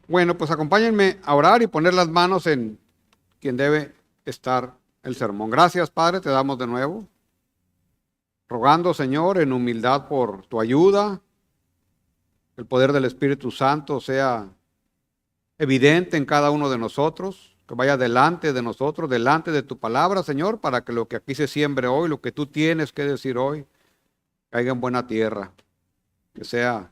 Bueno, pues acompáñenme a orar y poner las manos en quien debe estar el sermón. Gracias, Padre, te damos de nuevo, rogando, Señor, en humildad por tu ayuda, el poder del Espíritu Santo sea evidente en cada uno de nosotros, que vaya delante de nosotros, delante de tu palabra, Señor, para que lo que aquí se siembre hoy, lo que tú tienes que decir hoy, caiga en buena tierra, que sea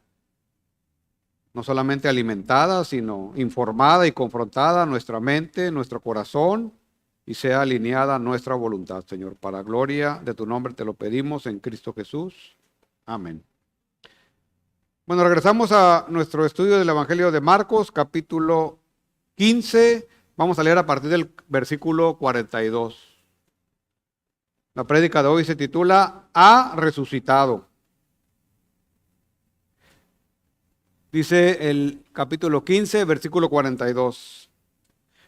no solamente alimentada, sino informada y confrontada nuestra mente, nuestro corazón, y sea alineada nuestra voluntad, Señor. Para gloria de tu nombre te lo pedimos en Cristo Jesús. Amén. Bueno, regresamos a nuestro estudio del Evangelio de Marcos, capítulo 15. Vamos a leer a partir del versículo 42. La prédica de hoy se titula Ha resucitado. Dice el capítulo 15, versículo 42.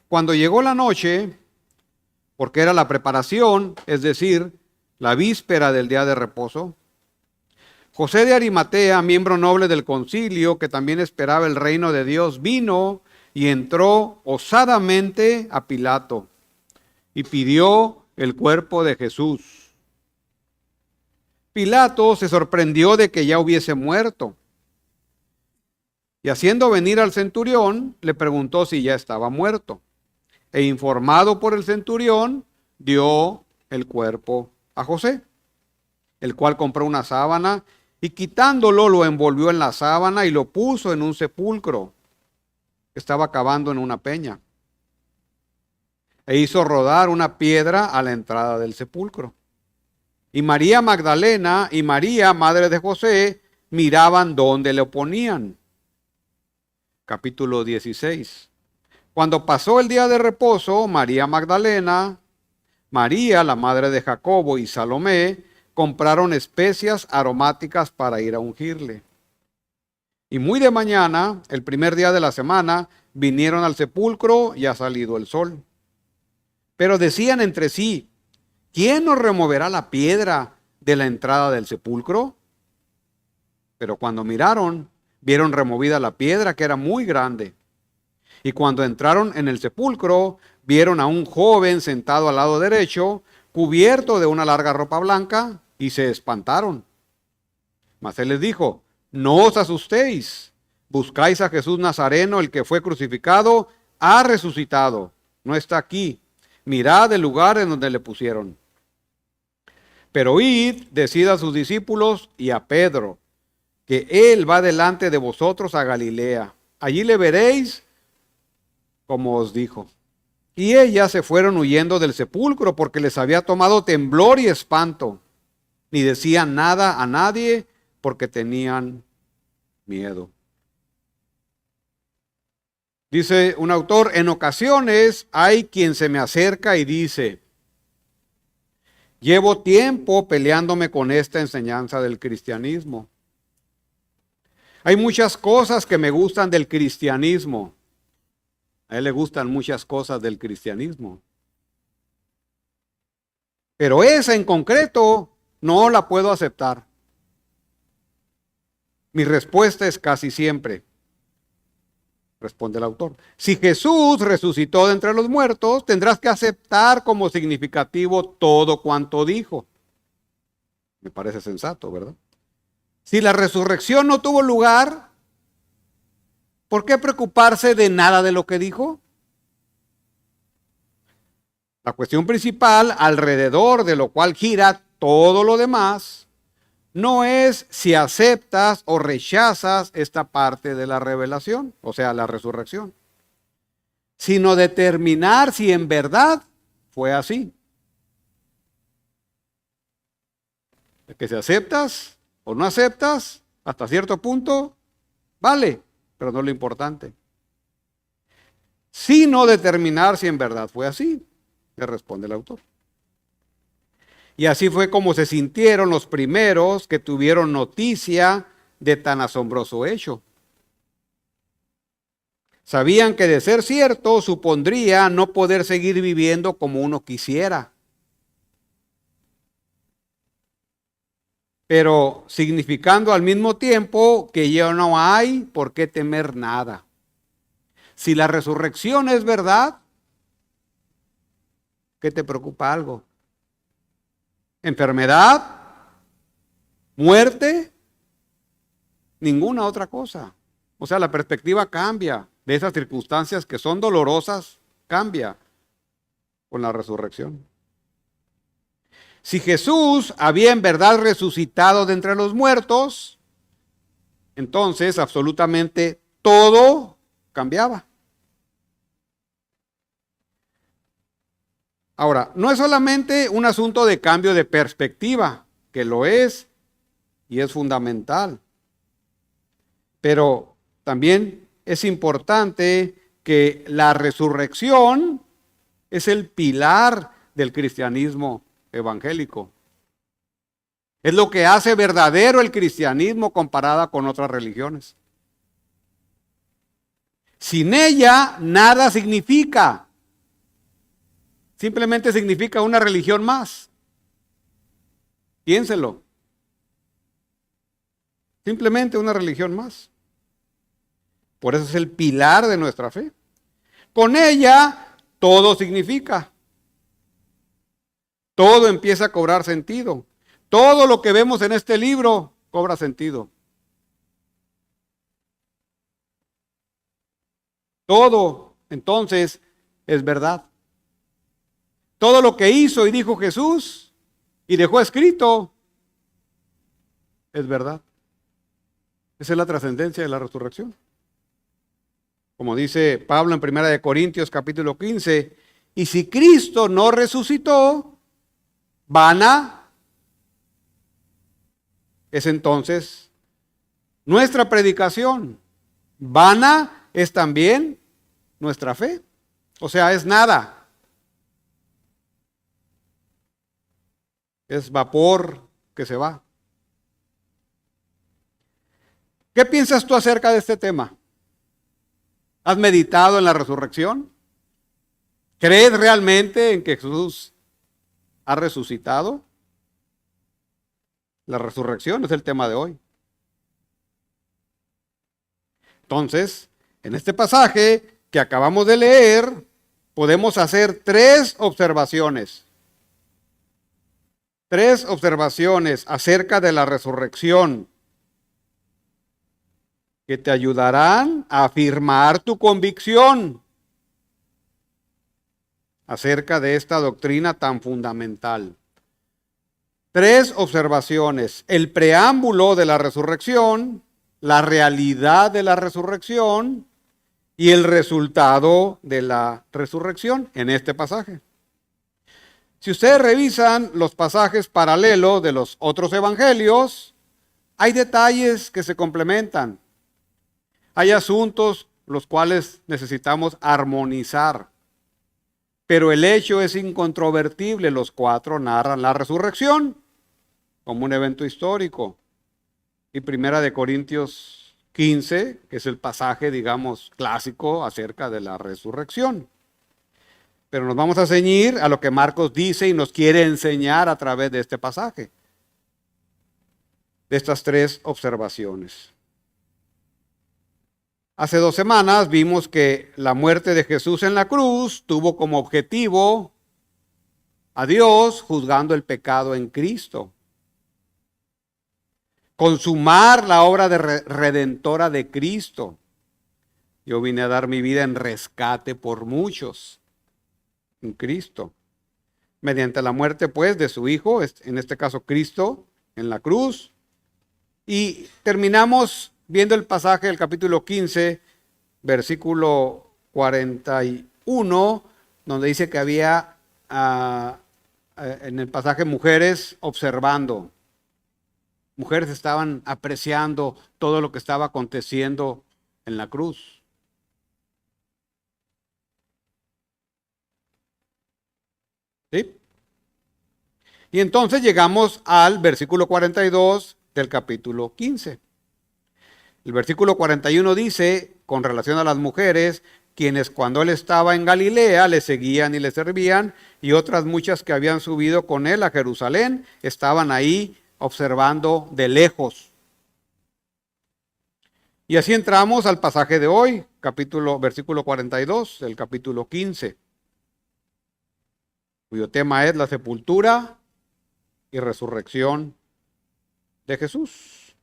Cuando llegó la noche, porque era la preparación, es decir, la víspera del día de reposo, José de Arimatea, miembro noble del concilio, que también esperaba el reino de Dios, vino y entró osadamente a Pilato y pidió el cuerpo de Jesús. Pilato se sorprendió de que ya hubiese muerto. Y haciendo venir al centurión, le preguntó si ya estaba muerto. E informado por el centurión, dio el cuerpo a José, el cual compró una sábana y quitándolo lo envolvió en la sábana y lo puso en un sepulcro que estaba cavando en una peña. E hizo rodar una piedra a la entrada del sepulcro. Y María Magdalena y María, madre de José, miraban dónde le ponían. Capítulo 16. Cuando pasó el día de reposo, María Magdalena, María, la madre de Jacobo, y Salomé compraron especias aromáticas para ir a ungirle. Y muy de mañana, el primer día de la semana, vinieron al sepulcro y ha salido el sol. Pero decían entre sí, ¿quién nos removerá la piedra de la entrada del sepulcro? Pero cuando miraron, vieron removida la piedra, que era muy grande. Y cuando entraron en el sepulcro, vieron a un joven sentado al lado derecho, cubierto de una larga ropa blanca, y se espantaron. Mas él les dijo, no os asustéis, buscáis a Jesús Nazareno, el que fue crucificado, ha resucitado, no está aquí. Mirad el lugar en donde le pusieron. Pero id, decid a sus discípulos y a Pedro, que él va delante de vosotros a Galilea. Allí le veréis como os dijo. Y ellas se fueron huyendo del sepulcro porque les había tomado temblor y espanto. Ni decían nada a nadie porque tenían miedo. Dice un autor, en ocasiones hay quien se me acerca y dice, llevo tiempo peleándome con esta enseñanza del cristianismo. Hay muchas cosas que me gustan del cristianismo. A él le gustan muchas cosas del cristianismo. Pero esa en concreto no la puedo aceptar. Mi respuesta es casi siempre, responde el autor. Si Jesús resucitó de entre los muertos, tendrás que aceptar como significativo todo cuanto dijo. Me parece sensato, ¿verdad? Si la resurrección no tuvo lugar, ¿por qué preocuparse de nada de lo que dijo? La cuestión principal, alrededor de lo cual gira todo lo demás, no es si aceptas o rechazas esta parte de la revelación, o sea, la resurrección, sino determinar si en verdad fue así. Que si aceptas o no aceptas, hasta cierto punto, vale, pero no es lo importante. Sino determinar si en verdad fue así, le responde el autor. Y así fue como se sintieron los primeros que tuvieron noticia de tan asombroso hecho. Sabían que de ser cierto supondría no poder seguir viviendo como uno quisiera. Pero significando al mismo tiempo que ya no hay por qué temer nada. Si la resurrección es verdad, ¿qué te preocupa algo? ¿Enfermedad? ¿Muerte? Ninguna otra cosa. O sea, la perspectiva cambia de esas circunstancias que son dolorosas, cambia con la resurrección. Si Jesús había en verdad resucitado de entre los muertos, entonces absolutamente todo cambiaba. Ahora, no es solamente un asunto de cambio de perspectiva, que lo es y es fundamental, pero también es importante que la resurrección es el pilar del cristianismo evangélico. Es lo que hace verdadero el cristianismo comparada con otras religiones. Sin ella, nada significa. Simplemente significa una religión más. Piénselo. Simplemente una religión más. Por eso es el pilar de nuestra fe. Con ella, todo significa. Todo empieza a cobrar sentido. Todo lo que vemos en este libro cobra sentido. Todo, entonces, es verdad. Todo lo que hizo y dijo Jesús y dejó escrito es verdad. Esa es la trascendencia de la resurrección. Como dice Pablo en 1 Corintios capítulo 15, y si Cristo no resucitó, vana es entonces nuestra predicación. Vana es también nuestra fe. O sea, es nada. Es vapor que se va. ¿Qué piensas tú acerca de este tema? ¿Has meditado en la resurrección? ¿Crees realmente en que Jesús ha resucitado? La resurrección es el tema de hoy. Entonces, en este pasaje que acabamos de leer, podemos hacer tres observaciones. Tres observaciones acerca de la resurrección que te ayudarán a afirmar tu convicción acerca de esta doctrina tan fundamental. Tres observaciones: el preámbulo de la resurrección, la realidad de la resurrección y el resultado de la resurrección en este pasaje. Si ustedes revisan los pasajes paralelos de los otros evangelios, hay detalles que se complementan. Hay asuntos los cuales necesitamos armonizar. Pero el hecho es incontrovertible. Los cuatro narran la resurrección como un evento histórico. Y 1 Corintios 15, que es el pasaje, digamos, clásico acerca de la resurrección. Pero nos vamos a ceñir a lo que Marcos dice y nos quiere enseñar a través de este pasaje. De estas tres observaciones. Hace 2 semanas vimos que la muerte de Jesús en la cruz tuvo como objetivo a Dios juzgando el pecado en Cristo. Consumar la obra redentora de Cristo. Yo vine a dar mi vida en rescate por muchos. En Cristo. Mediante la muerte, pues, de su Hijo, en este caso Cristo, en la cruz. Y terminamos viendo el pasaje del capítulo 15, versículo 41, donde dice que había en el pasaje mujeres observando. Mujeres estaban apreciando todo lo que estaba aconteciendo en la cruz. ¿Sí? Y entonces llegamos al versículo 42 del capítulo 15. El versículo 41 dice, con relación a las mujeres, quienes cuando él estaba en Galilea le seguían y le servían, y otras muchas que habían subido con él a Jerusalén, estaban ahí observando de lejos. Y así entramos al pasaje de hoy, versículo 42 del capítulo 15, cuyo tema es la sepultura y resurrección de Jesús.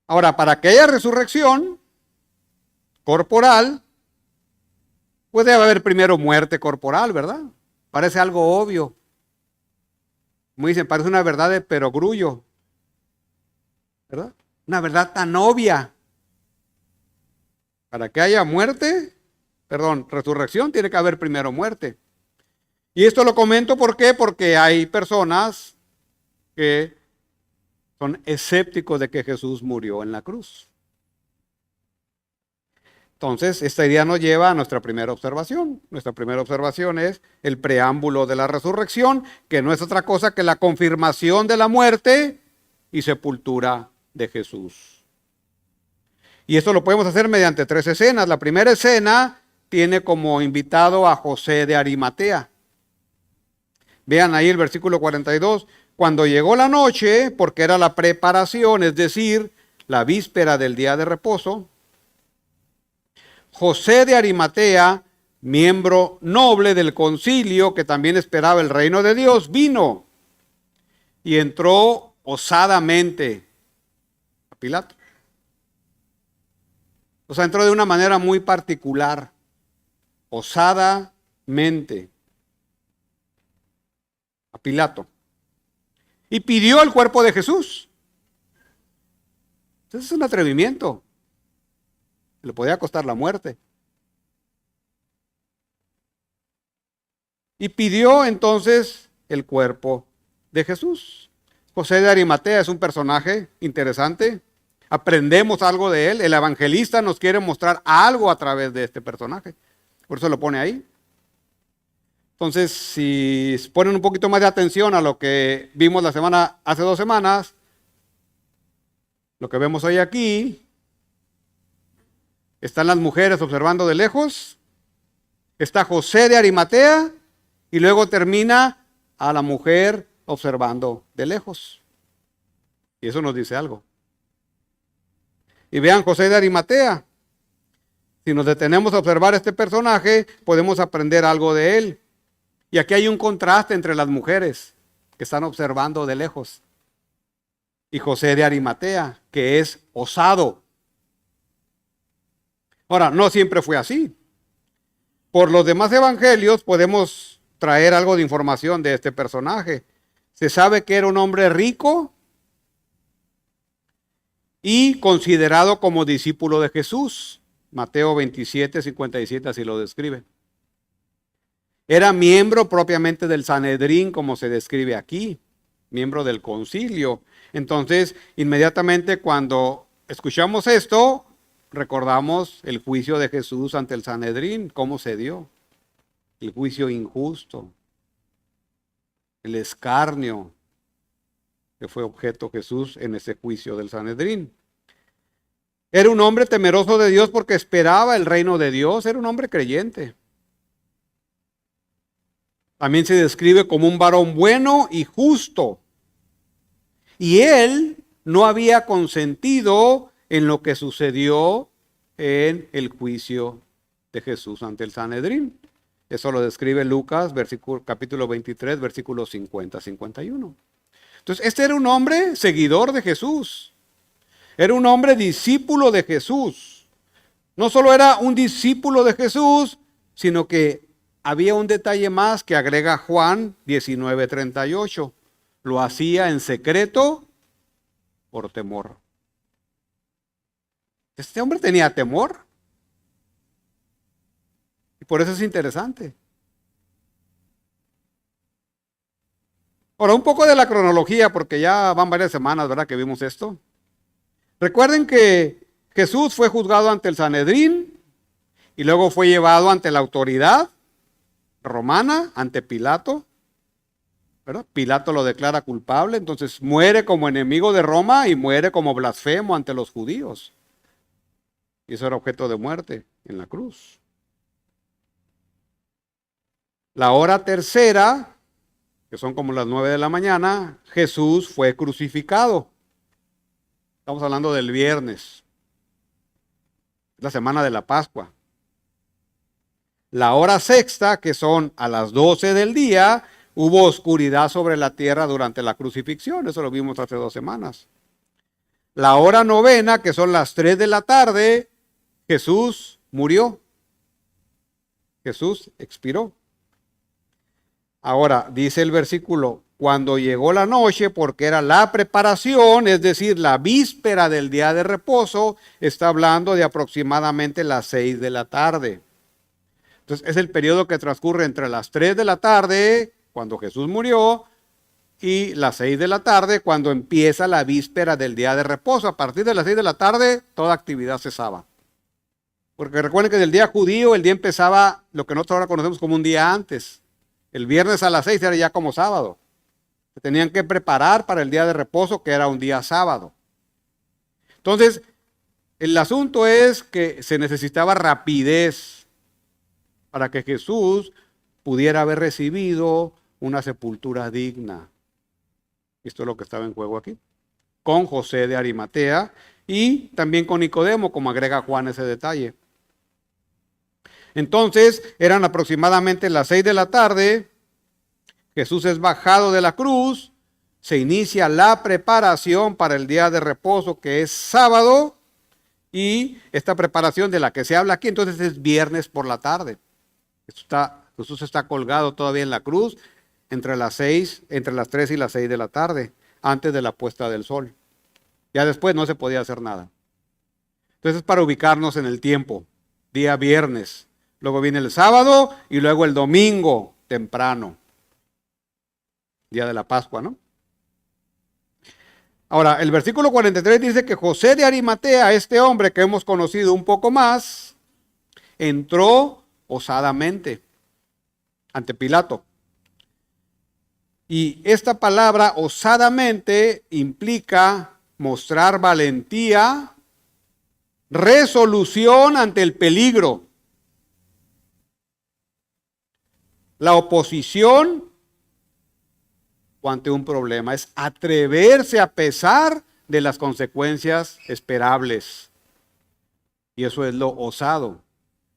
Ahora, para que haya resurrección corporal, puede haber primero muerte corporal, ¿verdad? Parece algo obvio. Como dicen, parece una verdad de perogrullo, ¿verdad? Una verdad tan obvia. Para que haya resurrección, tiene que haber primero muerte. Y esto lo comento ¿por qué? Porque hay personas que son escépticos de que Jesús murió en la cruz. Entonces, esta idea nos lleva a nuestra primera observación. Nuestra primera observación es el preámbulo de la resurrección, que no es otra cosa que la confirmación de la muerte y sepultura de Jesús. Y esto lo podemos hacer mediante 3 escenas. La primera escena tiene como invitado a José de Arimatea. Vean ahí el versículo 42. Cuando llegó la noche, porque era la preparación, es decir, la víspera del día de reposo, José de Arimatea, miembro noble del concilio que también esperaba el reino de Dios, vino y entró osadamente a Pilato. O sea, entró de una manera muy particular, osadamente a Pilato. Y pidió el cuerpo de Jesús. Entonces es un atrevimiento. Le podía costar la muerte. Y pidió entonces el cuerpo de Jesús. José de Arimatea es un personaje interesante. Aprendemos algo de él. El evangelista nos quiere mostrar algo a través de este personaje. Por eso lo pone ahí. Entonces, si ponen un poquito más de atención a lo que vimos hace 2 semanas, lo que vemos hoy aquí, están las mujeres observando de lejos, está José de Arimatea y luego termina a la mujer observando de lejos. Y eso nos dice algo. Y vean José de Arimatea. Si nos detenemos a observar este personaje, podemos aprender algo de él. Y aquí hay un contraste entre las mujeres que están observando de lejos y José de Arimatea, que es osado. Ahora, no siempre fue así. Por los demás evangelios podemos traer algo de información de este personaje. Se sabe que era un hombre rico y considerado como discípulo de Jesús. Mateo 27:57 así lo describe. Era miembro propiamente del Sanedrín, como se describe aquí, miembro del concilio. Entonces, inmediatamente cuando escuchamos esto, recordamos el juicio de Jesús ante el Sanedrín, cómo se dio. El juicio injusto, el escarnio que fue objeto Jesús en ese juicio del Sanedrín. Era un hombre temeroso de Dios porque esperaba el reino de Dios, era un hombre creyente. También se describe como un varón bueno y justo. Y él no había consentido en lo que sucedió en el juicio de Jesús ante el Sanedrín. Eso lo describe Lucas, capítulo 23, versículos 50-51. Entonces, este era un hombre seguidor de Jesús. Era un hombre discípulo de Jesús. No solo era un discípulo de Jesús, sino que había un detalle más que agrega Juan 19:38. Lo hacía en secreto por temor. Este hombre tenía temor. Y por eso es interesante. Ahora, un poco de la cronología, porque ya van varias semanas, ¿verdad?, que vimos esto. Recuerden que Jesús fue juzgado ante el Sanedrín y luego fue llevado ante la autoridad romana, ante Pilato, ¿verdad? Pilato lo declara culpable, entonces muere como enemigo de Roma y muere como blasfemo ante los judíos. Y eso era objeto de muerte en la cruz. La hora tercera, que son como las 9 de la mañana, Jesús fue crucificado. Estamos hablando del viernes. la semana de la Pascua. La hora sexta, que son a las 12 del día, hubo oscuridad sobre la tierra durante la crucifixión. Eso lo vimos hace 2 semanas. La hora novena, que son las 3 de la tarde, Jesús murió. Jesús expiró. Ahora, dice el versículo, cuando llegó la noche, porque era la preparación, es decir, la víspera del día de reposo, está hablando de aproximadamente las 6 de la tarde. Entonces, es el periodo que transcurre entre las 3 de la tarde, cuando Jesús murió, y las 6 de la tarde, cuando empieza la víspera del día de reposo. A partir de las 6 de la tarde, toda actividad cesaba. Porque recuerden que del día judío, el día empezaba lo que nosotros ahora conocemos como un día antes. El viernes a las 6 era ya como sábado. Se tenían que preparar para el día de reposo, que era un día sábado. Entonces, el asunto es que se necesitaba rapidez para que Jesús pudiera haber recibido una sepultura digna. Esto es lo que estaba en juego aquí. Con José de Arimatea y también con Nicodemo, como agrega Juan ese detalle. Entonces, eran aproximadamente las 6 de la tarde. Jesús es bajado de la cruz. Se inicia la preparación para el día de reposo, que es sábado. Y esta preparación de la que se habla aquí, entonces es viernes por la tarde. Jesús está colgado todavía en la cruz entre las 3 y las 6 de la tarde, antes de la puesta del sol. Ya después no se podía hacer nada. Entonces, para ubicarnos en el tiempo, día viernes, luego viene el sábado y luego el domingo temprano, día de la Pascua, ¿no? Ahora, el versículo 43 dice que José de Arimatea, este hombre que hemos conocido un poco más, entró osadamente ante Pilato. Y esta palabra osadamente implica mostrar valentía, resolución ante el peligro, la oposición o ante un problema. Es atreverse a pesar de las consecuencias esperables. Y eso es lo osado.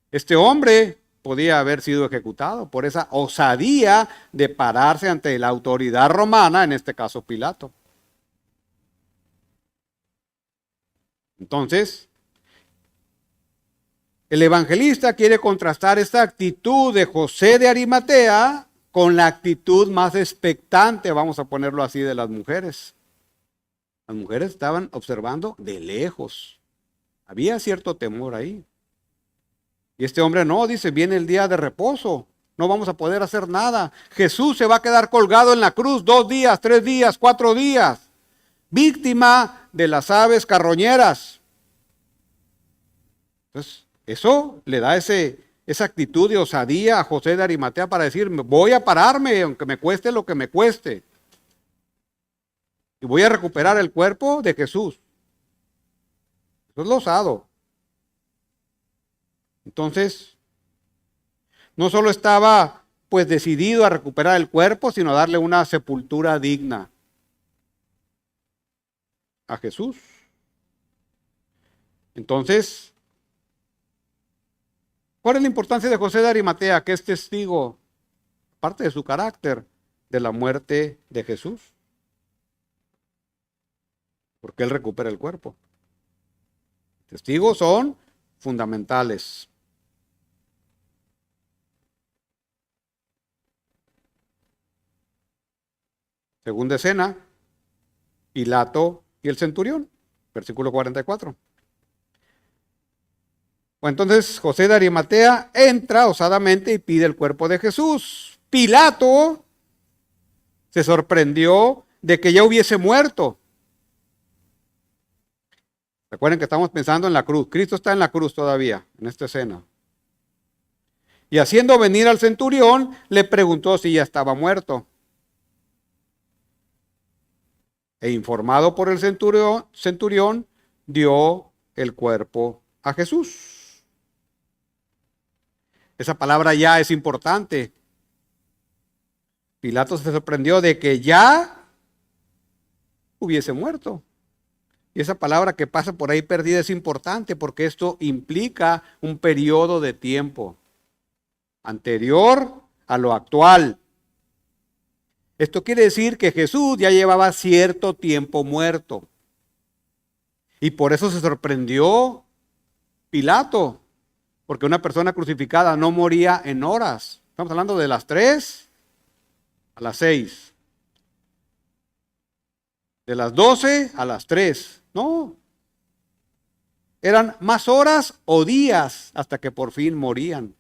Este hombre podía haber sido ejecutado por esa osadía de pararse ante la autoridad romana, en este caso Pilato. Entonces, el evangelista quiere contrastar esta actitud de José de Arimatea con la actitud más expectante, vamos a ponerlo así, de las mujeres. Las mujeres estaban observando de lejos. Había cierto temor ahí. Y este hombre no, dice, viene el día de reposo, no vamos a poder hacer nada. Jesús se va a quedar colgado en la cruz 2 días, 3 días, 4 días, víctima de las aves carroñeras. Entonces, eso le da esa actitud de osadía a José de Arimatea para decir, voy a pararme, aunque me cueste lo que me cueste. Y voy a recuperar el cuerpo de Jesús. Eso es lo osado. Entonces, no solo estaba pues decidido a recuperar el cuerpo, sino a darle una sepultura digna a Jesús. Entonces, ¿cuál es la importancia de José de Arimatea? Que es testigo, parte de su carácter, de la muerte de Jesús. Porque él recupera el cuerpo. Testigos son fundamentales. Segunda escena, Pilato y el centurión, versículo 44. Entonces José de Arimatea entra osadamente y pide el cuerpo de Jesús. Pilato se sorprendió de que ya hubiese muerto. Recuerden que estamos pensando en la cruz. Cristo está en la cruz todavía, en esta escena. Y haciendo venir al centurión, le preguntó si ya estaba muerto. E informado por el centurión, dio el cuerpo a Jesús. Esa palabra ya es importante. Pilato se sorprendió de que ya hubiese muerto. Y esa palabra que pasa por ahí perdida es importante porque esto implica un periodo de tiempo anterior a lo actual. Esto quiere decir que Jesús ya llevaba cierto tiempo muerto. Y por eso se sorprendió Pilato, porque una persona crucificada no moría en horas. Estamos hablando de las 3 a las 6. De las 12 a las 3. No. Eran más horas o días hasta que por fin morían.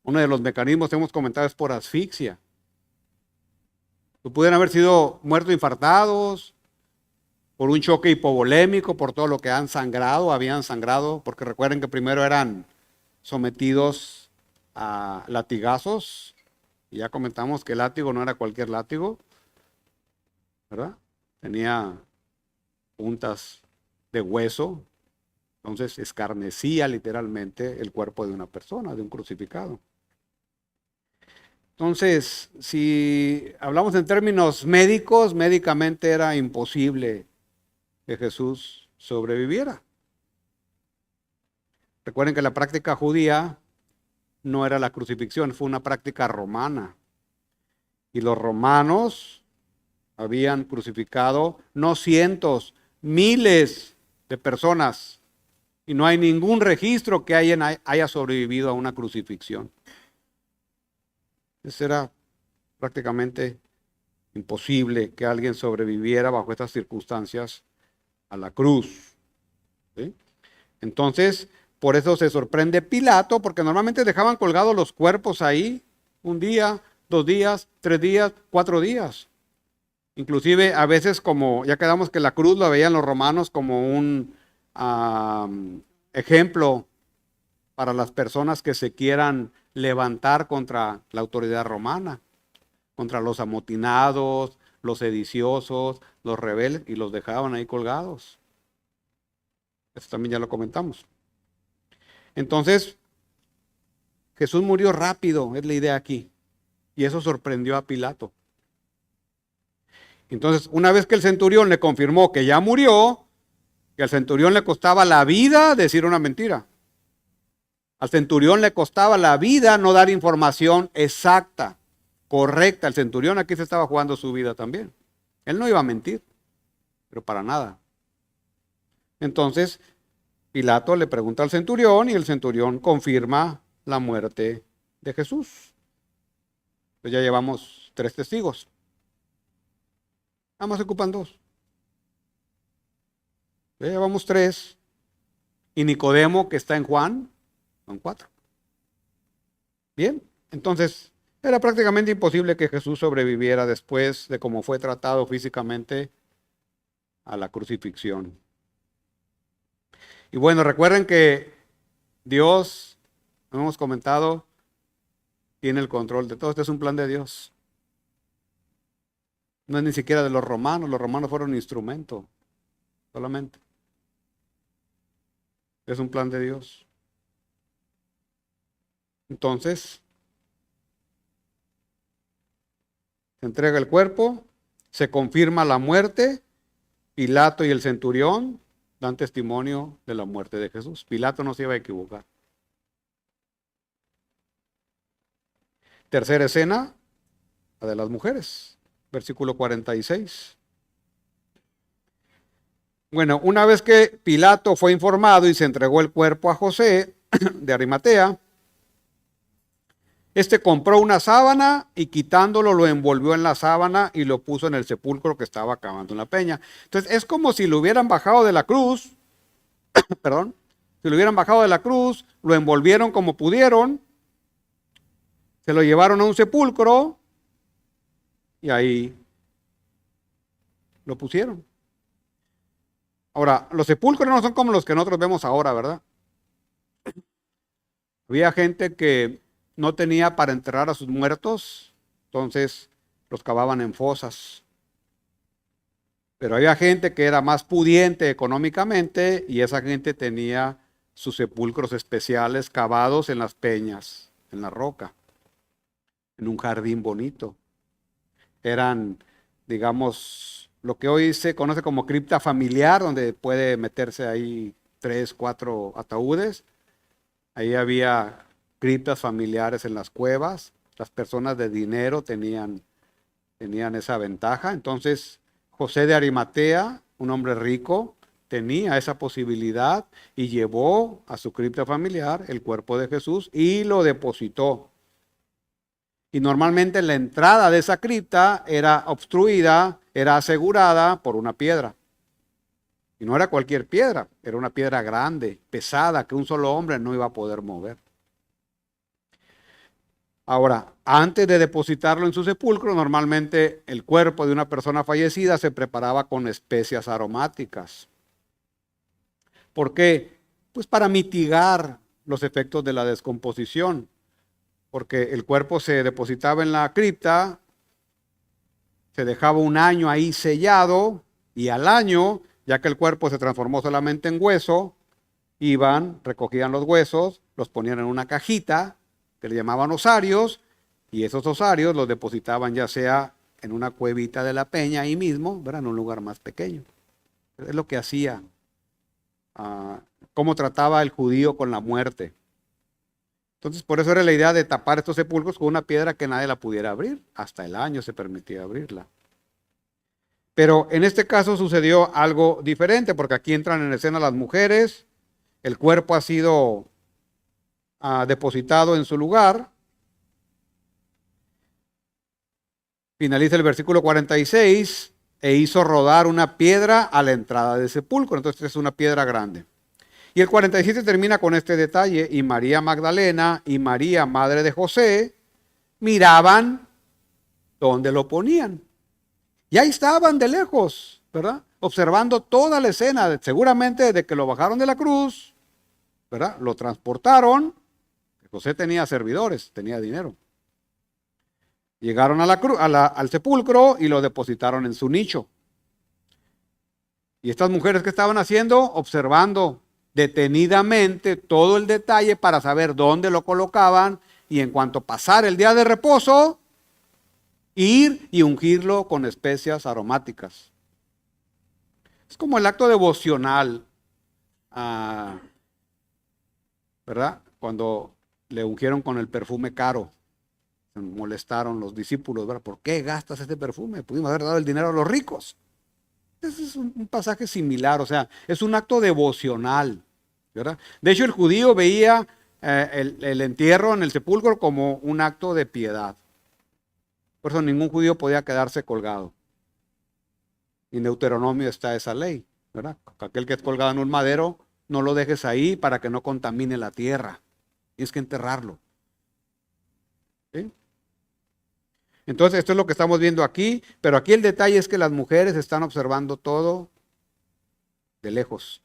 Uno de los mecanismos que hemos comentado es por asfixia. Pudieran haber sido muertos infartados, por un choque hipovolémico, por todo lo que habían sangrado, porque recuerden que primero eran sometidos a latigazos, y ya comentamos que el látigo no era cualquier látigo, ¿verdad? Tenía puntas de hueso, entonces escarnecía literalmente el cuerpo de una persona, de un crucificado. Entonces, si hablamos en términos médicos, médicamente era imposible que Jesús sobreviviera. Recuerden que la práctica judía no era la crucifixión, fue una práctica romana. Y los romanos habían crucificado no cientos, miles de personas. Y no hay ningún registro que haya sobrevivido a una crucifixión. Eso era prácticamente imposible que alguien sobreviviera bajo estas circunstancias a la cruz. ¿Sí? Entonces, por eso se sorprende Pilato, porque normalmente dejaban colgados los cuerpos ahí un día, 2 días, 3 días, 4 días. Inclusive a veces como, ya quedamos que la cruz lo veían los romanos como un ejemplo para las personas que se quieran levantar contra la autoridad romana, contra los amotinados, los sediciosos, los rebeldes, y los dejaban ahí colgados. Eso también ya lo comentamos. Entonces, Jesús murió rápido, es la idea aquí. Y eso sorprendió a Pilato. Entonces, una vez que el centurión le confirmó que ya murió, que al centurión le costaba la vida decir una mentira. Al centurión le costaba la vida no dar información exacta, correcta. El centurión aquí se estaba jugando su vida también. Él no iba a mentir, pero para nada. Entonces, Pilato le pregunta al centurión y el centurión confirma la muerte de Jesús. Pues ya llevamos 3 testigos. Nada más se ocupan 2. Ya llevamos 3. Y Nicodemo, que está en Juan, son 4. Bien, entonces era prácticamente imposible que Jesús sobreviviera después de cómo fue tratado físicamente a la crucifixión. Y bueno, recuerden que Dios, como hemos comentado, tiene el control de todo. Este es un plan de Dios. No es ni siquiera de los romanos fueron un instrumento solamente. Es un plan de Dios. Entonces, se entrega el cuerpo, se confirma la muerte, Pilato y el centurión dan testimonio de la muerte de Jesús. Pilato no se iba a equivocar. Tercera escena, la de las mujeres, versículo 46. Bueno, una vez que Pilato fue informado y se entregó el cuerpo a José de Arimatea, este compró una sábana y quitándolo lo envolvió en la sábana y lo puso en el sepulcro que estaba cavando en la peña. Entonces es como si lo hubieran bajado de la cruz, perdón, si lo hubieran bajado de la cruz, lo envolvieron como pudieron, se lo llevaron a un sepulcro y ahí lo pusieron. Ahora, los sepulcros no son como los que nosotros vemos ahora, ¿verdad? Había gente que no tenía para enterrar a sus muertos, entonces los cavaban en fosas. Pero había gente que era más pudiente económicamente y esa gente tenía sus sepulcros especiales cavados en las peñas, en la roca, en un jardín bonito. Eran, digamos, lo que hoy se conoce como cripta familiar, donde puede meterse ahí 3, 4 ataúdes. Ahí había criptas familiares en las cuevas. Las personas de dinero tenían esa ventaja. Entonces, José de Arimatea, un hombre rico, tenía esa posibilidad y llevó a su cripta familiar el cuerpo de Jesús y lo depositó. Y normalmente la entrada de esa cripta era obstruida, era asegurada por una piedra. Y no era cualquier piedra, era una piedra grande, pesada, que un solo hombre no iba a poder mover. Ahora, antes de depositarlo en su sepulcro, normalmente el cuerpo de una persona fallecida se preparaba con especias aromáticas. ¿Por qué? Pues para mitigar los efectos de la descomposición. Porque el cuerpo se depositaba en la cripta, se dejaba un año ahí sellado, y al año, ya que el cuerpo se transformó solamente en hueso, iban, recogían los huesos, los ponían en una cajita que le llamaban osarios, y esos osarios los depositaban ya sea en una cuevita de la peña ahí mismo, ¿verdad? En un lugar más pequeño. Es lo que hacía, cómo trataba el judío con la muerte. Entonces, por eso era la idea de tapar estos sepulcros con una piedra que nadie la pudiera abrir. Hasta el año se permitía abrirla. Pero en este caso sucedió algo diferente, porque aquí entran en escena las mujeres, el cuerpo ha sido depositado en su lugar. Finaliza el versículo 46, e hizo rodar una piedra a la entrada del sepulcro. Entonces es una piedra grande. Y el 47 termina con este detalle: y María Magdalena y María, madre de José, miraban dónde lo ponían. Y ahí estaban de lejos, ¿verdad? Observando toda la escena, seguramente desde que lo bajaron de la cruz, ¿verdad? Lo transportaron. José tenía servidores, tenía dinero. Llegaron al sepulcro y lo depositaron en su nicho. Y estas mujeres, ¿qué estaban haciendo? Observando detenidamente todo el detalle para saber dónde lo colocaban, y en cuanto pasara el día de reposo, ir y ungirlo con especias aromáticas. Es como el acto devocional, ¿verdad? Cuando le ungieron con el perfume caro, se molestaron los discípulos, ¿verdad? ¿Por qué gastas este perfume? Pudimos haber dado el dinero a los ricos. Ese es un pasaje similar, o sea, es un acto devocional, ¿verdad? De hecho, el judío veía el entierro en el sepulcro como un acto de piedad. Por eso ningún judío podía quedarse colgado. Y en Deuteronomio está esa ley, ¿verdad? Aquel que es colgado en un madero, no lo dejes ahí para que no contamine la tierra. Tienes que enterrarlo. ¿Sí? Entonces, esto es lo que estamos viendo aquí, pero aquí el detalle es que las mujeres están observando todo de lejos,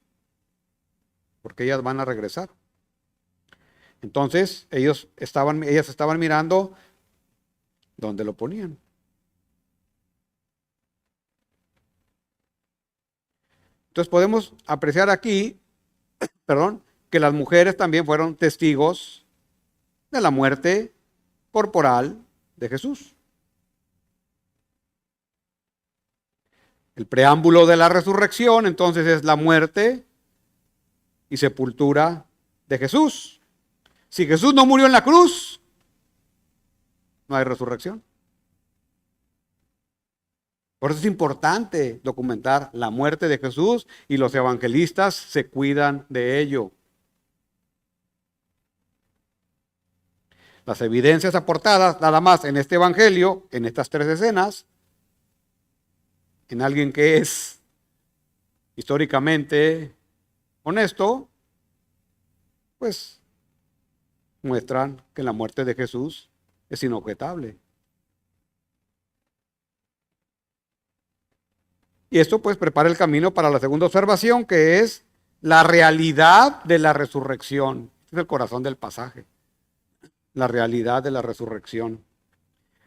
porque ellas van a regresar. Entonces, ellas estaban mirando dónde lo ponían. Entonces, podemos apreciar aquí, que las mujeres también fueron testigos de la muerte corporal de Jesús. El preámbulo de la resurrección, entonces, es la muerte y sepultura de Jesús. Si Jesús no murió en la cruz, no hay resurrección. Por eso es importante documentar la muerte de Jesús, y los evangelistas se cuidan de ello. Las evidencias aportadas nada más en este evangelio, en estas 3 escenas, en alguien que es históricamente honesto, pues muestran que la muerte de Jesús es inobjetable. Y esto pues prepara el camino para la segunda observación, que es la realidad de la resurrección. Este es el corazón del pasaje. La realidad de la resurrección.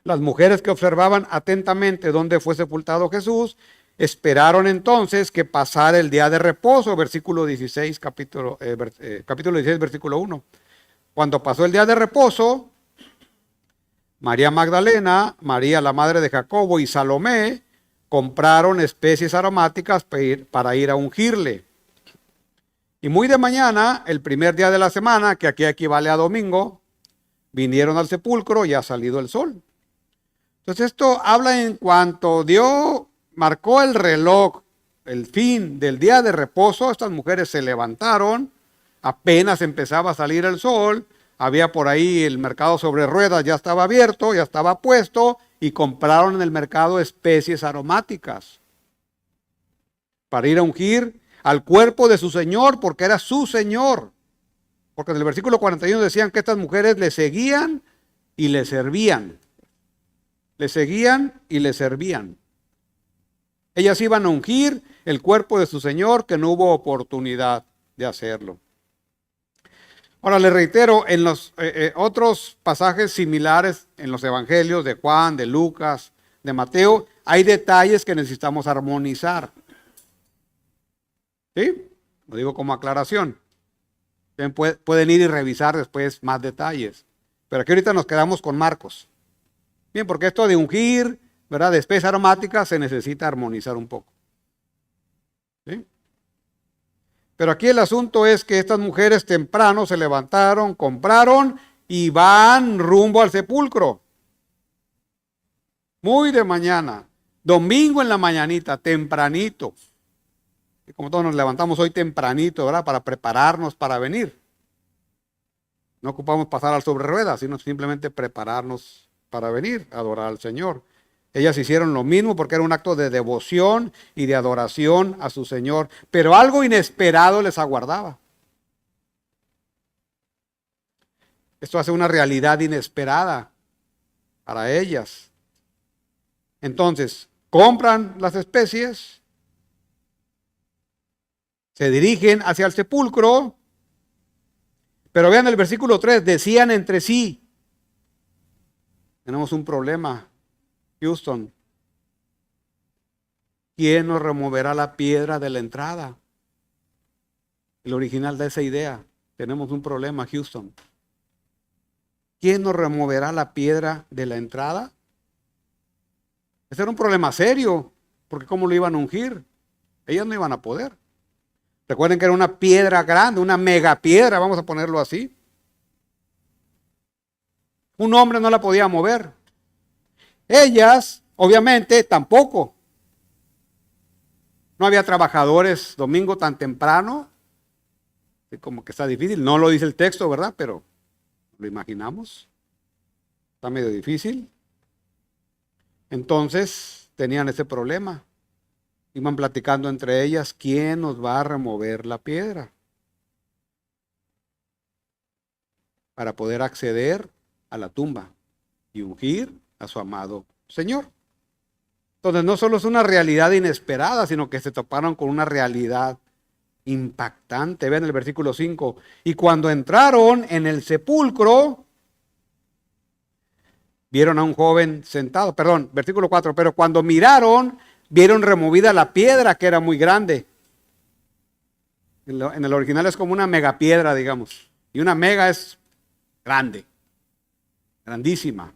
Las mujeres que observaban atentamente dónde fue sepultado Jesús, esperaron entonces que pasara el día de reposo, versículo 16, capítulo 16, versículo 1. Cuando pasó el día de reposo, María Magdalena, María la madre de Jacobo y Salomé compraron especies aromáticas para ir a ungirle. Y muy de mañana, el primer día de la semana, que aquí equivale a domingo, vinieron al sepulcro y ha salido el sol. Entonces esto habla en cuanto Dios marcó el reloj, el fin del día de reposo, estas mujeres se levantaron, apenas empezaba a salir el sol, había por ahí el mercado sobre ruedas, ya estaba abierto, ya estaba puesto, y compraron en el mercado especies aromáticas para ir a ungir al cuerpo de su Señor, porque era su Señor. Porque en el versículo 41 decían que estas mujeres le seguían y le servían. Le seguían y le servían. Ellas iban a ungir el cuerpo de su Señor, que no hubo oportunidad de hacerlo. Ahora le reitero, en los otros pasajes similares en los evangelios de Juan, de Lucas, de Mateo, hay detalles que necesitamos armonizar. ¿Sí? Lo digo como aclaración. Pueden ir y revisar después más detalles. Pero aquí ahorita nos quedamos con Marcos. Bien, porque esto de ungir, ¿verdad?, de especies aromáticas se necesita armonizar un poco. ¿Sí? Pero aquí el asunto es que estas mujeres temprano se levantaron, compraron y van rumbo al sepulcro. Muy de mañana, domingo en la mañanita, tempranito. Y como todos nos levantamos hoy tempranito, ¿verdad?, para prepararnos para venir. No ocupamos pasar al sobre ruedas, sino simplemente prepararnos para venir a adorar al Señor. Ellas hicieron lo mismo porque era un acto de devoción y de adoración a su Señor. Pero algo inesperado les aguardaba. Esto hace una realidad inesperada para ellas. Entonces, compran las especies, se dirigen hacia el sepulcro, pero vean el versículo 3, decían entre sí, tenemos un problema, Houston. ¿Quién nos removerá la piedra de la entrada? El original de esa idea. Tenemos un problema, Houston. ¿Quién nos removerá la piedra de la entrada? Ese era un problema serio, porque ¿cómo lo iban a ungir? Ellas no iban a poder. Recuerden que era una piedra grande, una megapiedra, vamos a ponerlo así. Un hombre no la podía mover. Ellas, obviamente, tampoco. No había trabajadores domingo tan temprano. Como que está difícil. No lo dice el texto, ¿verdad? Pero lo imaginamos. Está medio difícil. Entonces, tenían ese problema. Iban platicando entre ellas, ¿quién nos va a remover la piedra? Para poder acceder a la tumba y ungir a su amado Señor. Entonces no solo es una realidad inesperada, sino que se toparon con una realidad impactante. Vean el versículo 5. Y cuando entraron en el sepulcro, vieron a un joven sentado. Perdón, versículo 4. Pero cuando miraron, vieron removida la piedra, que era muy grande. En el original es como una megapiedra, digamos. Y una mega es grande, grandísima.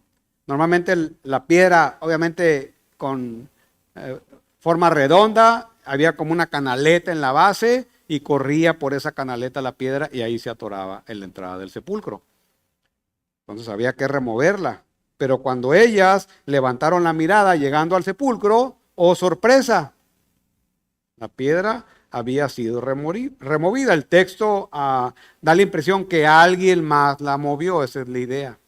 Normalmente la piedra, obviamente con forma redonda, había como una canaleta en la base y corría por esa canaleta la piedra y ahí se atoraba en la entrada del sepulcro. Entonces había que removerla. Pero cuando ellas levantaron la mirada llegando al sepulcro, ¡oh sorpresa! La piedra había sido removida. El texto da la impresión que alguien más la movió, esa es la idea.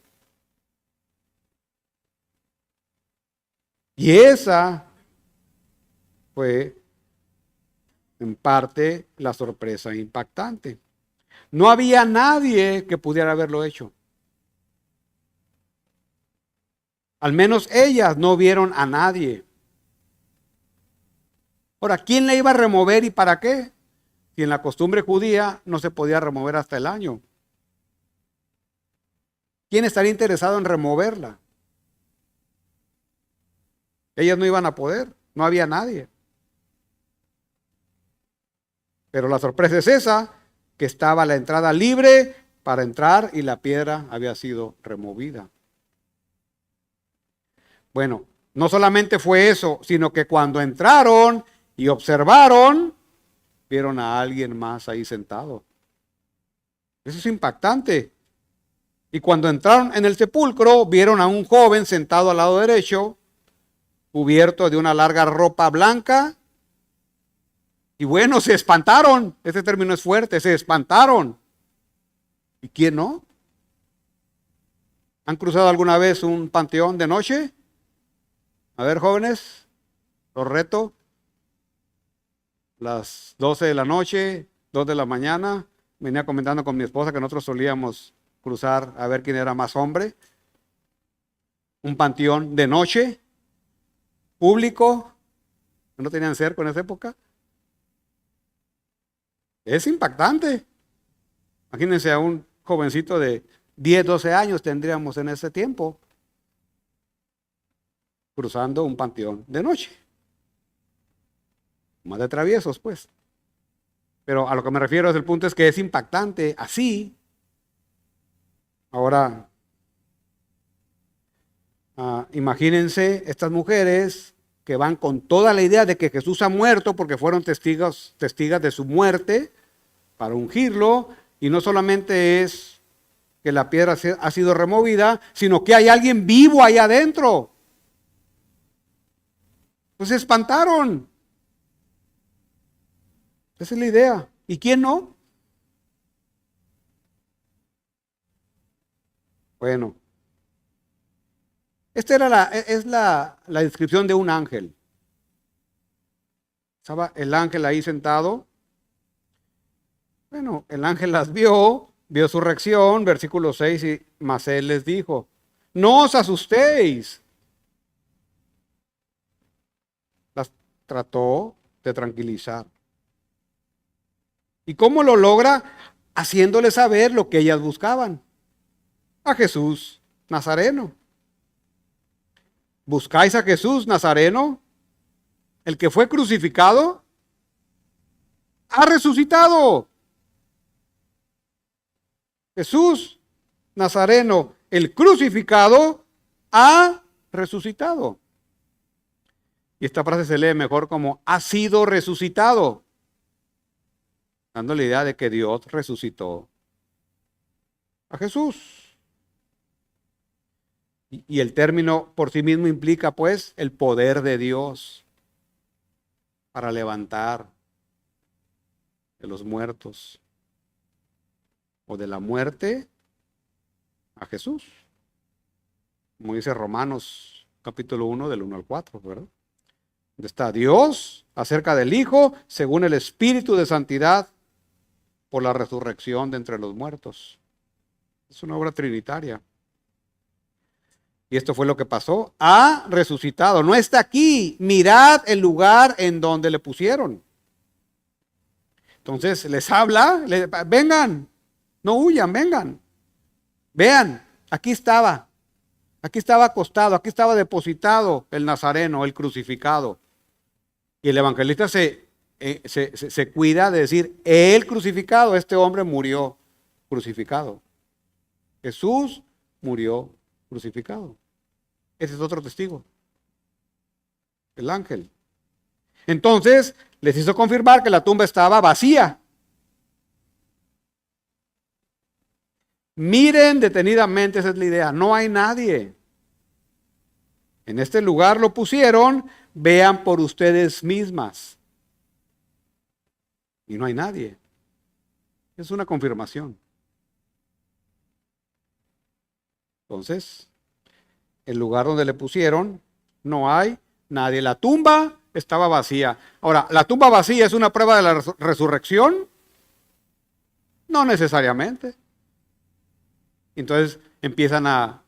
Y esa fue en parte la sorpresa impactante. No había nadie que pudiera haberlo hecho. Al menos ellas no vieron a nadie. Ahora, ¿quién la iba a remover y para qué? Si en la costumbre judía no se podía remover hasta el año. ¿Quién estaría interesado en removerla? Ellas no iban a poder, no había nadie. Pero la sorpresa es esa, que estaba la entrada libre para entrar y la piedra había sido removida. Bueno, No solamente fue eso, sino que cuando entraron y observaron, vieron a alguien más ahí sentado. Eso es impactante. Y cuando entraron en el sepulcro, vieron a un joven sentado al lado derecho, cubierto de una larga ropa blanca. Y bueno, se espantaron. Este término es fuerte, se espantaron. ¿Y quién no? ¿Han cruzado alguna vez un panteón de noche? A ver, jóvenes, los reto. Las 12 de la noche, 2 de la mañana. Venía comentando con mi esposa que nosotros solíamos cruzar a ver quién era más hombre. Un panteón de noche, público, que no tenían cerco en esa época. Es impactante. Imagínense a un jovencito de 10, 12 años tendríamos en ese tiempo, cruzando un panteón de noche. Más de traviesos, pues. Pero a lo que me refiero es el punto es que es impactante así. Ahora, imagínense estas mujeres que van con toda la idea de que Jesús ha muerto porque fueron testigas de su muerte para ungirlo, y no solamente es que la piedra ha sido removida, sino que hay alguien vivo ahí adentro. Pues se espantaron. Esa es la idea. ¿Y quién no? Bueno, esta es la descripción de un ángel. Estaba el ángel ahí sentado. Bueno, el ángel las vio su reacción, versículo 6, y mas él les dijo, no os asustéis. Las trató de tranquilizar. ¿Y cómo lo logra? Haciéndoles saber lo que ellas buscaban. A Jesús Nazareno. ¿Buscáis a Jesús Nazareno? El que fue crucificado, ha resucitado. Jesús Nazareno, el crucificado, ha resucitado. Y esta frase se lee mejor como ha sido resucitado, dando la idea de que Dios resucitó a Jesús. Y el término por sí mismo implica pues el poder de Dios para levantar de los muertos o de la muerte a Jesús. Como dice Romanos capítulo 1 del 1 al 4, ¿verdad? Donde está Dios acerca del Hijo según el Espíritu de Santidad por la resurrección de entre los muertos. Es una obra trinitaria. Y esto fue lo que pasó. Ha resucitado. No está aquí. Mirad el lugar en donde le pusieron. Entonces les habla. Vengan. No huyan, vengan. Vean. Aquí estaba. Aquí estaba acostado. Aquí estaba depositado el Nazareno, el crucificado. Y el evangelista se cuida de decir, el crucificado, este hombre murió crucificado. Jesús murió crucificado. Ese es otro testigo. El ángel. Entonces, les hizo confirmar que la tumba estaba vacía. Miren detenidamente, esa es la idea. No hay nadie. En este lugar lo pusieron, vean por ustedes mismas. Y no hay nadie. Es una confirmación. Entonces, el lugar donde le pusieron, no hay nadie. La tumba estaba vacía. Ahora, ¿la tumba vacía es una prueba de la resurrección? No necesariamente. Entonces empiezan a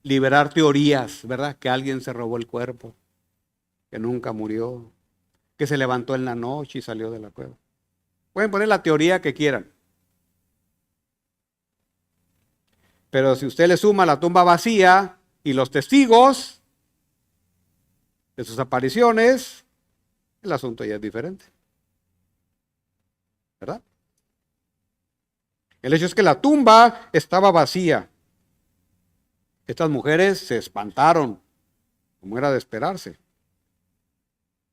liberar teorías, ¿verdad? Que alguien se robó el cuerpo, que nunca murió, que se levantó en la noche y salió de la cueva. Pueden poner la teoría que quieran. Pero si usted le suma la tumba vacía y los testigos de sus apariciones, el asunto ya es diferente. ¿Verdad? El hecho es que la tumba estaba vacía. Estas mujeres se espantaron como era de esperarse.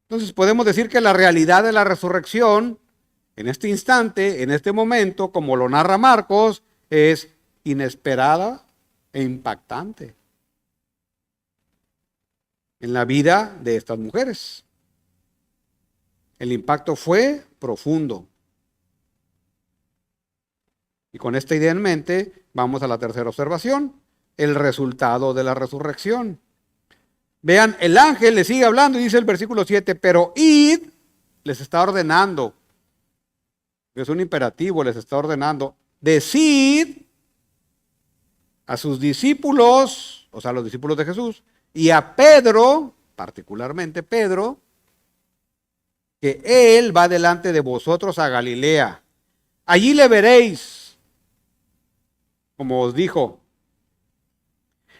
Entonces podemos decir que la realidad de la resurrección, en este instante, en este momento, como lo narra Marcos, es inesperada e impactante en la vida de estas mujeres. El impacto fue profundo. Y con esta idea en mente, vamos a la tercera observación, el resultado de la resurrección. Vean, el ángel le sigue hablando y dice el versículo 7, pero id, les está ordenando, es un imperativo, les está ordenando, decid a sus discípulos, o sea, a los discípulos de Jesús, y a Pedro, particularmente Pedro, que él va delante de vosotros a Galilea. Allí le veréis, como os dijo.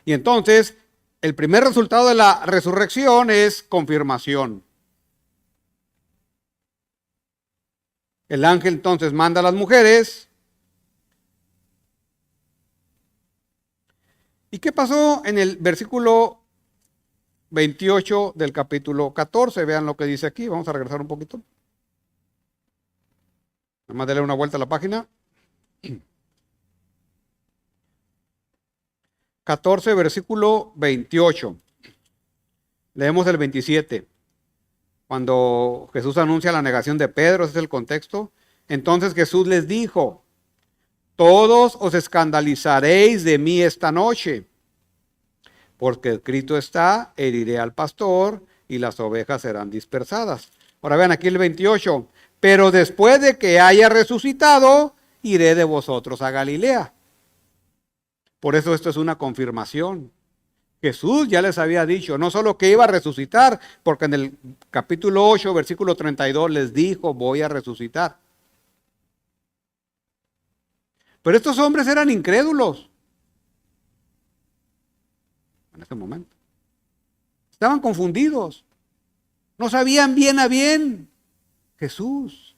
Y entonces, el primer resultado de la resurrección es confirmación. El ángel entonces manda a las mujeres. ¿Y qué pasó en el versículo 28 del capítulo 14? Vean lo que dice aquí. Vamos a regresar un poquito. Nada más darle una vuelta a la página. 14, versículo 28. Leemos el 27. Cuando Jesús anuncia la negación de Pedro, ese es el contexto. Entonces Jesús les dijo, todos os escandalizaréis de mí esta noche, porque escrito está, heriré al pastor y las ovejas serán dispersadas. Ahora vean aquí el 28. Pero después de que haya resucitado, iré de vosotros a Galilea. Por eso esto es una confirmación. Jesús ya les había dicho, no solo que iba a resucitar, porque en el capítulo 8, versículo 32 les dijo, voy a resucitar. Pero estos hombres eran incrédulos en ese momento. Estaban confundidos. No sabían bien a bien Jesús.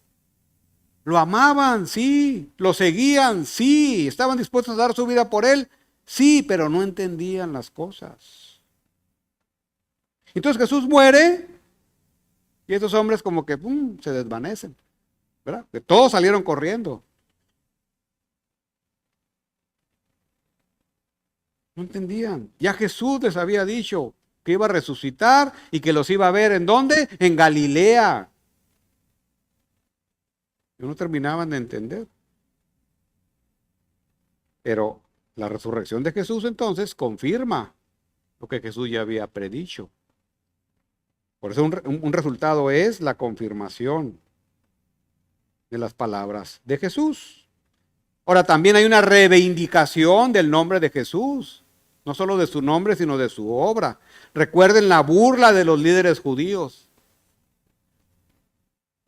Lo amaban, sí. Lo seguían, sí. Estaban dispuestos a dar su vida por él, sí, pero no entendían las cosas. Entonces Jesús muere y estos hombres como que se desvanecen, ¿verdad? Que todos salieron corriendo. No entendían. Ya Jesús les había dicho que iba a resucitar y que los iba a ver. ¿En dónde? En Galilea. Y no terminaban de entender. Pero la resurrección de Jesús entonces confirma lo que Jesús ya había predicho. Por eso un resultado es la confirmación de las palabras de Jesús. Ahora también hay una reivindicación del nombre de Jesús. No solo de su nombre, sino de su obra. Recuerden la burla de los líderes judíos.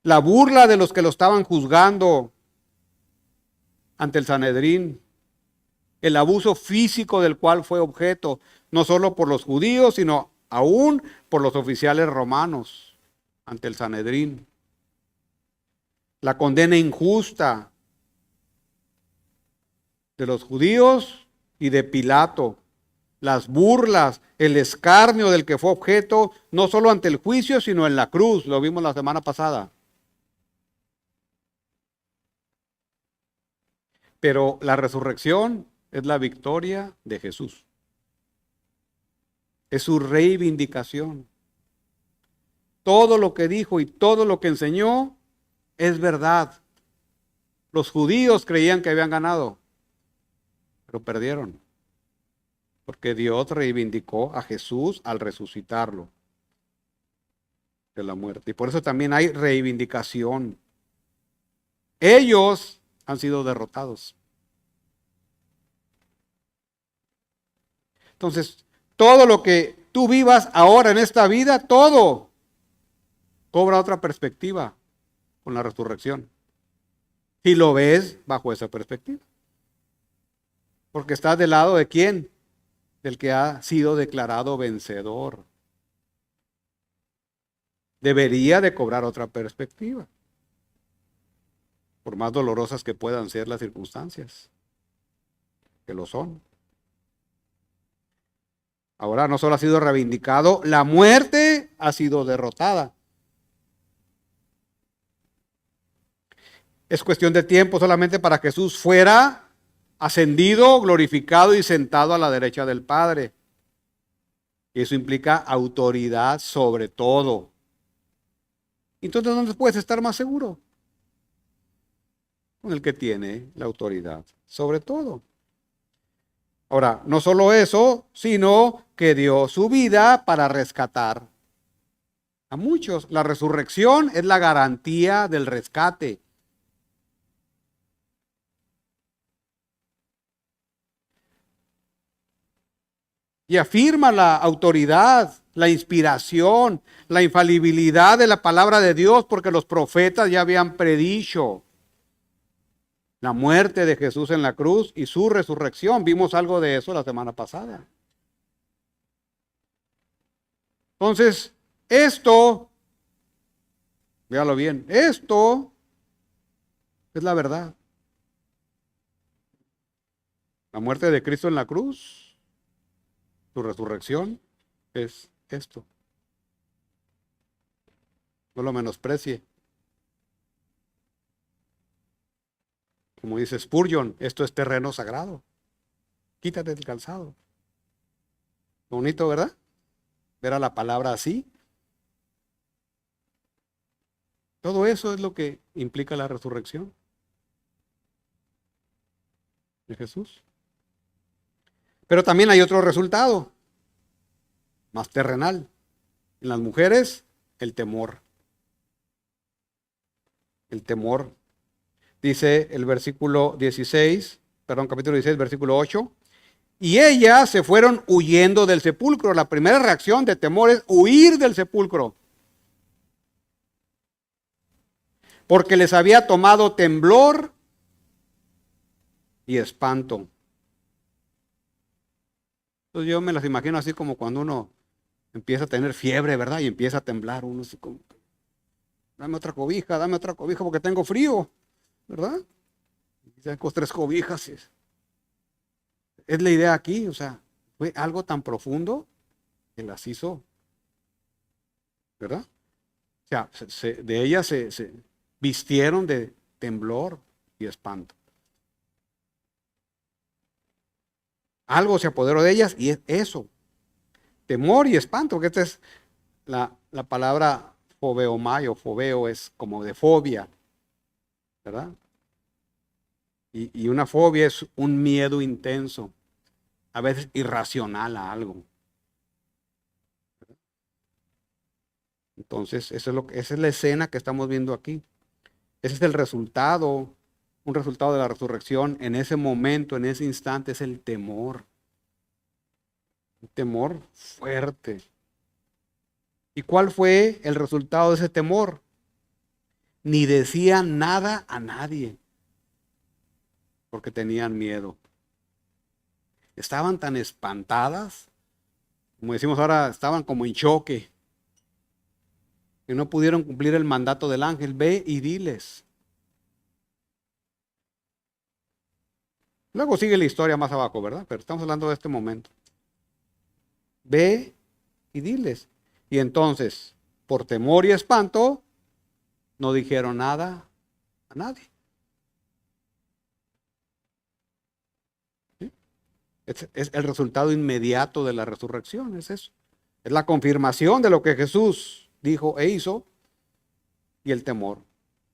La burla de los que lo estaban juzgando ante el Sanedrín. El abuso físico del cual fue objeto, no solo por los judíos, sino aún por los oficiales romanos ante el Sanedrín. La condena injusta de los judíos y de Pilato. Las burlas, el escarnio del que fue objeto, no solo ante el juicio, sino en la cruz. Lo vimos la semana pasada. Pero la resurrección es la victoria de Jesús. Es su reivindicación. Todo lo que dijo y todo lo que enseñó es verdad. Los judíos creían que habían ganado, pero perdieron. Porque Dios reivindicó a Jesús al resucitarlo de la muerte. Y por eso también hay reivindicación. Ellos han sido derrotados. Entonces, todo lo que tú vivas ahora en esta vida, todo cobra otra perspectiva con la resurrección. Si lo ves bajo esa perspectiva. Porque estás del lado de quién? Del que ha sido declarado vencedor. Debería de cobrar otra perspectiva. Por más dolorosas que puedan ser las circunstancias. Que lo son. Ahora no solo ha sido reivindicado, la muerte ha sido derrotada. Es cuestión de tiempo solamente para que Jesús fuera ascendido, glorificado y sentado a la derecha del Padre. Y eso implica autoridad sobre todo. Entonces, ¿dónde puedes estar más seguro? Con el que tiene la autoridad sobre todo. Ahora, no solo eso, sino que dio su vida para rescatar a muchos. La resurrección es la garantía del rescate. Y afirma la autoridad, la inspiración, la infalibilidad de la palabra de Dios, porque los profetas ya habían predicho la muerte de Jesús en la cruz y su resurrección. Vimos algo de eso la semana pasada. Entonces, esto, véalo bien, esto es la verdad. La muerte de Cristo en la cruz, su resurrección, es esto. No lo menosprecie. Como dice Spurgeon, esto es terreno sagrado. Quítate el calzado. Bonito, ¿verdad? Ver a la palabra así. Todo eso es lo que implica la resurrección de Jesús. Pero también hay otro resultado, más terrenal. En las mujeres, el temor. El temor. Dice el versículo 16, perdón, capítulo 16, versículo 8. Y ellas se fueron huyendo del sepulcro. La primera reacción de temor es huir del sepulcro. Porque les había tomado temblor y espanto. Entonces yo me las imagino así como cuando uno empieza a tener fiebre, ¿verdad? Y empieza a temblar. Uno así como, dame otra cobija porque tengo frío, ¿verdad? Y saco 3 cobijas. Es la idea aquí, o sea, fue algo tan profundo que las hizo, ¿verdad? O sea, de ellas se vistieron de temblor y espanto. Algo se apoderó de ellas y es eso, temor y espanto, que esta es la palabra fobeomai o fobeo, es como de fobia, ¿verdad? Y una fobia es un miedo intenso, a veces irracional a algo. Entonces, esa es la escena que estamos viendo aquí. Ese es el resultado, un resultado de la resurrección. En ese momento, en ese instante, es el temor. Un temor fuerte. ¿Y cuál fue el resultado de ese temor? Ni decían nada a nadie, porque tenían miedo. Estaban tan espantadas, como decimos ahora, estaban como en choque, que no pudieron cumplir el mandato del ángel. Ve y diles. Luego sigue la historia más abajo, ¿verdad? Pero estamos hablando de este momento. Ve y diles. Y entonces, por temor y espanto, no dijeron nada a nadie. ¿Sí? Es el resultado inmediato de la resurrección, es eso. Es la confirmación de lo que Jesús dijo e hizo y el temor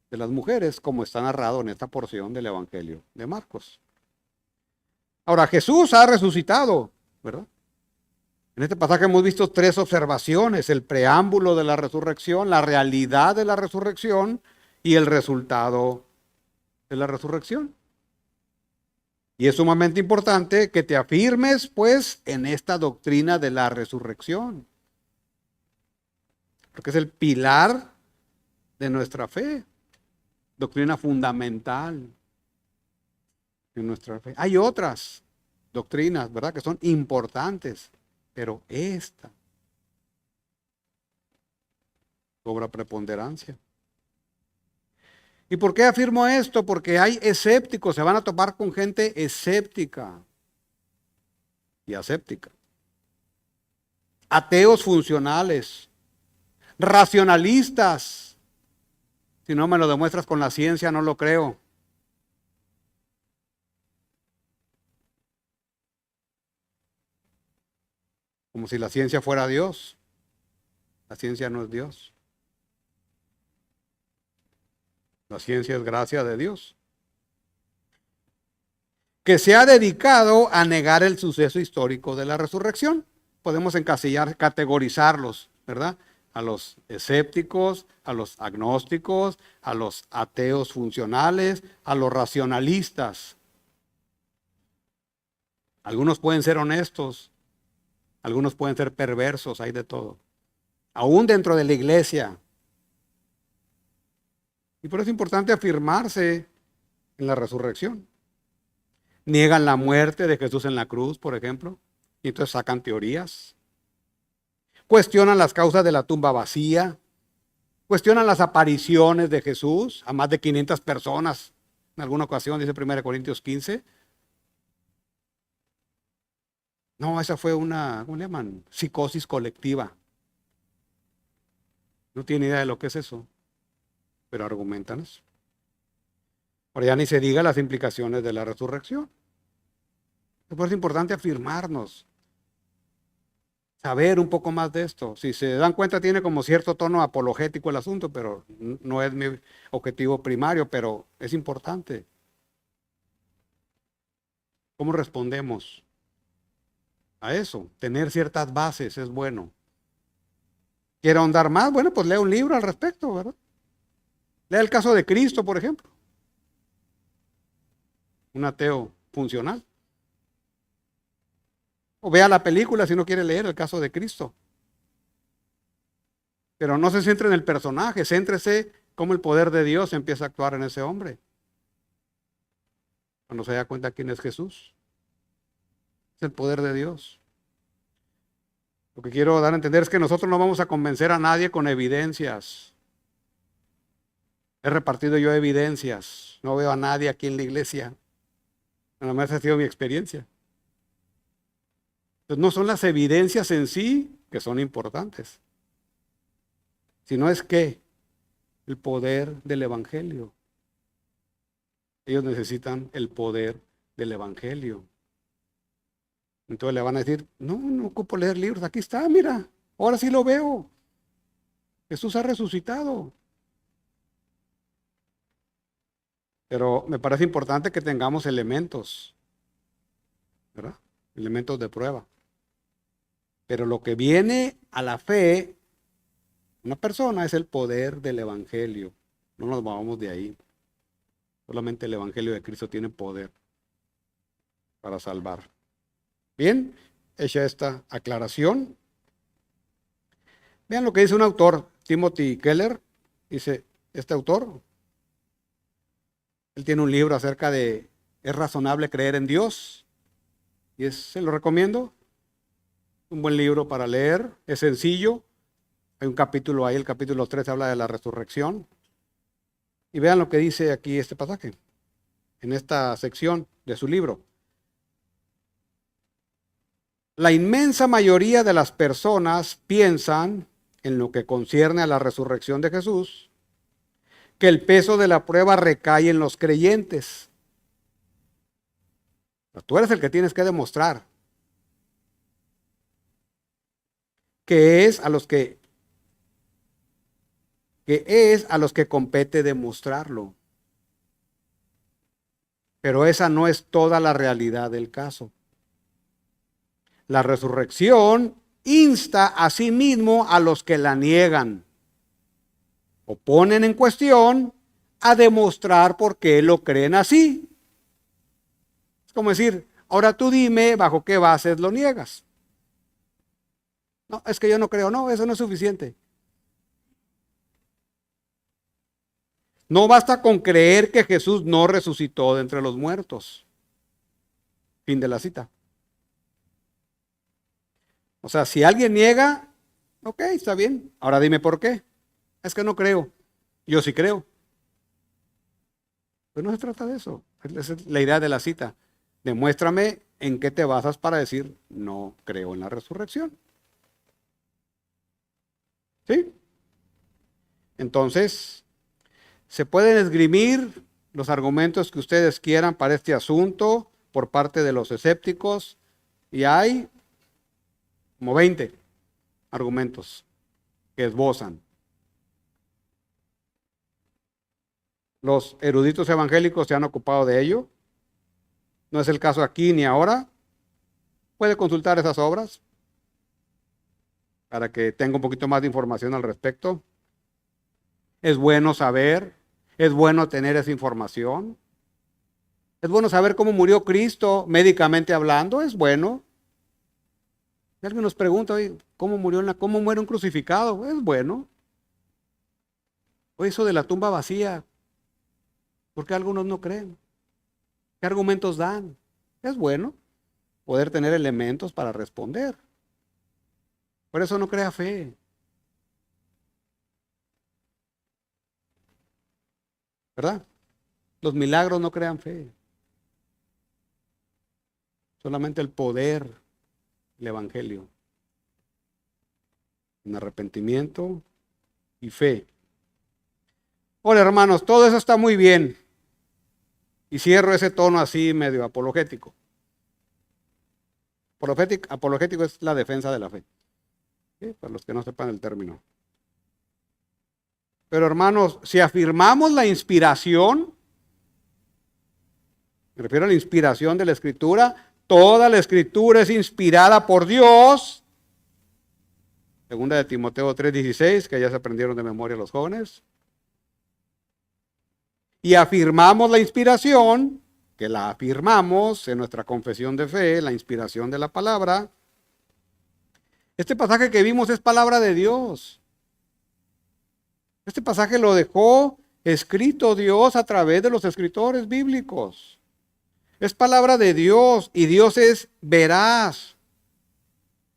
de las mujeres, como está narrado en esta porción del Evangelio de Marcos. Ahora, Jesús ha resucitado, ¿verdad? En este pasaje hemos visto 3 observaciones: el preámbulo de la resurrección, la realidad de la resurrección y el resultado de la resurrección. Y es sumamente importante que te afirmes, pues, en esta doctrina de la resurrección, porque es el pilar de nuestra fe, doctrina fundamental de nuestra fe. Hay otras doctrinas, ¿verdad?, que son importantes, pero esta cobra preponderancia. ¿Y por qué afirmo esto? Porque hay escépticos, se van a topar con gente escéptica y aséptica. ateos funcionales, racionalistas. Si no me lo demuestras con la ciencia, no lo creo. Como si la ciencia fuera Dios. La ciencia no es Dios. La ciencia es gracia de Dios. Que se ha dedicado a negar el suceso histórico de la resurrección. Podemos encasillar, categorizarlos, ¿verdad? A los escépticos, a los agnósticos, a los ateos funcionales, a los racionalistas. Algunos pueden ser honestos, algunos pueden ser perversos, hay de todo. Aún dentro de la iglesia. Y por eso es importante afirmarse en la resurrección. Niegan la muerte de Jesús en la cruz, por ejemplo, y entonces sacan teorías. Cuestionan las causas de la tumba vacía. Cuestionan las apariciones de Jesús a más de 500 personas. En alguna ocasión, dice 1 Corintios 15. No, esa fue una, ¿cómo le llaman? Psicosis colectiva. No tiene idea de lo que es eso, pero argumentan eso. Ahora ya ni se diga las implicaciones de la resurrección. Por eso es importante afirmarnos, saber un poco más de esto. Si se dan cuenta, tiene como cierto tono apologético el asunto, pero no es mi objetivo primario, pero es importante. ¿Cómo respondemos a eso? Tener ciertas bases es bueno. ¿Quiere ahondar más? Bueno, pues lea un libro al respecto, ¿verdad? Lea el caso de Cristo, por ejemplo. Un ateo funcional. O vea la película si no quiere leer el caso de Cristo. Pero no se centre en el personaje, céntrese cómo el poder de Dios empieza a actuar en ese hombre. Cuando se da cuenta quién es Jesús. Es el poder de Dios. Lo que quiero dar a entender es que nosotros no vamos a convencer a nadie con evidencias. He repartido yo evidencias. No veo a nadie aquí en la iglesia. Nada más ha sido mi experiencia. Entonces no son las evidencias en sí que son importantes, sino es que el poder del Evangelio. Ellos necesitan el poder del Evangelio. Entonces le van a decir, no ocupo leer libros, aquí está, mira, ahora sí lo veo. Jesús ha resucitado. Pero me parece importante que tengamos elementos, ¿verdad? Elementos de prueba. Pero lo que viene a la fe, una persona, es el poder del Evangelio. No nos vamos de ahí. Solamente el Evangelio de Cristo tiene poder para salvar. Bien, hecha esta aclaración. Vean lo que dice un autor, Timothy Keller. Dice, este autor, él tiene un libro acerca de, ¿es razonable creer en Dios? Y se lo recomiendo. Un buen libro para leer, es sencillo. Hay un capítulo ahí, el capítulo 3 habla de la resurrección. Y vean lo que dice aquí este pasaje, en esta sección de su libro. La inmensa mayoría de las personas piensan, en lo que concierne a la resurrección de Jesús, que el peso de la prueba recae en los creyentes. Tú eres el que tienes que demostrar que es a los que compete demostrarlo. Pero esa no es toda la realidad del caso. La resurrección insta a sí mismo a los que la niegan o ponen en cuestión a demostrar por qué lo creen así. Es como decir, ahora tú dime bajo qué bases lo niegas. No, es que yo no creo, no, eso no es suficiente. No basta con creer que Jesús no resucitó de entre los muertos. Fin de la cita. O sea, si alguien niega, ok, está bien. Ahora dime por qué. Es que no creo. Yo sí creo. Pero no se trata de eso. Esa es la idea de la cita. Demuéstrame en qué te basas para decir no creo en la resurrección. ¿Sí? Entonces, se pueden esgrimir los argumentos que ustedes quieran para este asunto por parte de los escépticos, y hay como 20 argumentos que esbozan. Los eruditos evangélicos se han ocupado de ello. No es el caso aquí ni ahora. Puede consultar esas obras para que tenga un poquito más de información al respecto. Es bueno saber, es bueno tener esa información. Es bueno saber cómo murió Cristo médicamente hablando, es bueno. Si alguien nos pregunta, oye, ¿cómo muere un crucificado? Es bueno. O eso de la tumba vacía, ¿por qué algunos no creen? ¿Qué argumentos dan? Es bueno poder tener elementos para responder. Por eso no crea fe. ¿Verdad? Los milagros no crean fe. Solamente el poder del Evangelio. En arrepentimiento y fe. Hola hermanos, todo eso está muy bien. Y cierro ese tono así medio apologético. Apologético es la defensa de la fe. ¿Sí? Para los que no sepan el término. Pero hermanos, si afirmamos la inspiración, me refiero a la inspiración de la Escritura, toda la Escritura es inspirada por Dios. Segunda de Timoteo 3:16, que ya se aprendieron de memoria los jóvenes. Y afirmamos la inspiración, que la afirmamos en nuestra confesión de fe, la inspiración de la palabra. Este pasaje que vimos es palabra de Dios. Este pasaje lo dejó escrito Dios a través de los escritores bíblicos. Es palabra de Dios y Dios es veraz.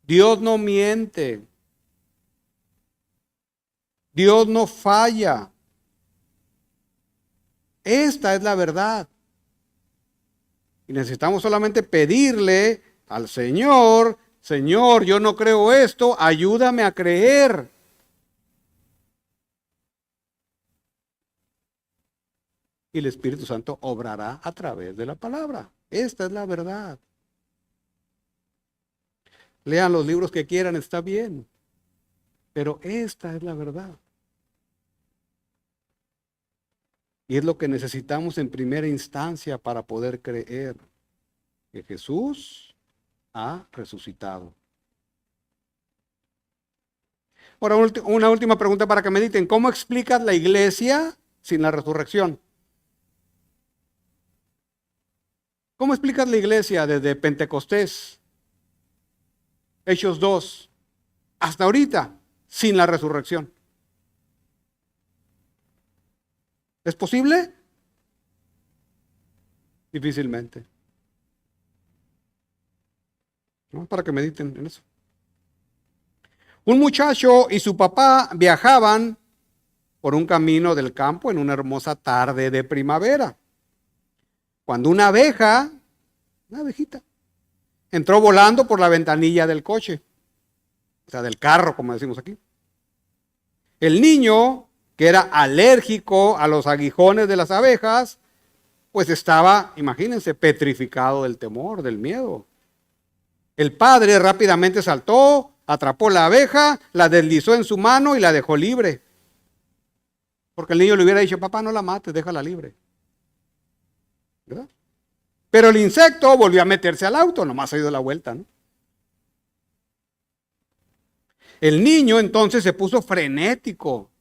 Dios no miente. Dios no falla. Esta es la verdad. Y necesitamos solamente pedirle al Señor, Señor, yo no creo esto, ayúdame a creer. Y el Espíritu Santo obrará a través de la palabra. Esta es la verdad. Lean los libros que quieran, está bien. Pero esta es la verdad. Y es lo que necesitamos en primera instancia para poder creer que Jesús ha resucitado. Ahora, una última pregunta para que mediten. ¿Cómo explicas la iglesia sin la resurrección? ¿Cómo explicas la iglesia desde Pentecostés, Hechos 2, hasta ahorita, sin la resurrección? ¿Es posible? Difícilmente. ¿No? Para que mediten en eso. Un muchacho y su papá viajaban por un camino del campo en una hermosa tarde de primavera, cuando una abejita, entró volando por la ventanilla del coche, o sea, del carro, como decimos aquí. El niño, que era alérgico a los aguijones de las abejas, pues estaba, imagínense, petrificado del temor, del miedo. El padre rápidamente saltó, atrapó la abeja, la deslizó en su mano y la dejó libre. Porque el niño le hubiera dicho, papá, no la mates, déjala libre. ¿Verdad? Pero el insecto volvió a meterse al auto, nomás ha ido la vuelta, ¿no? El niño entonces se puso frenético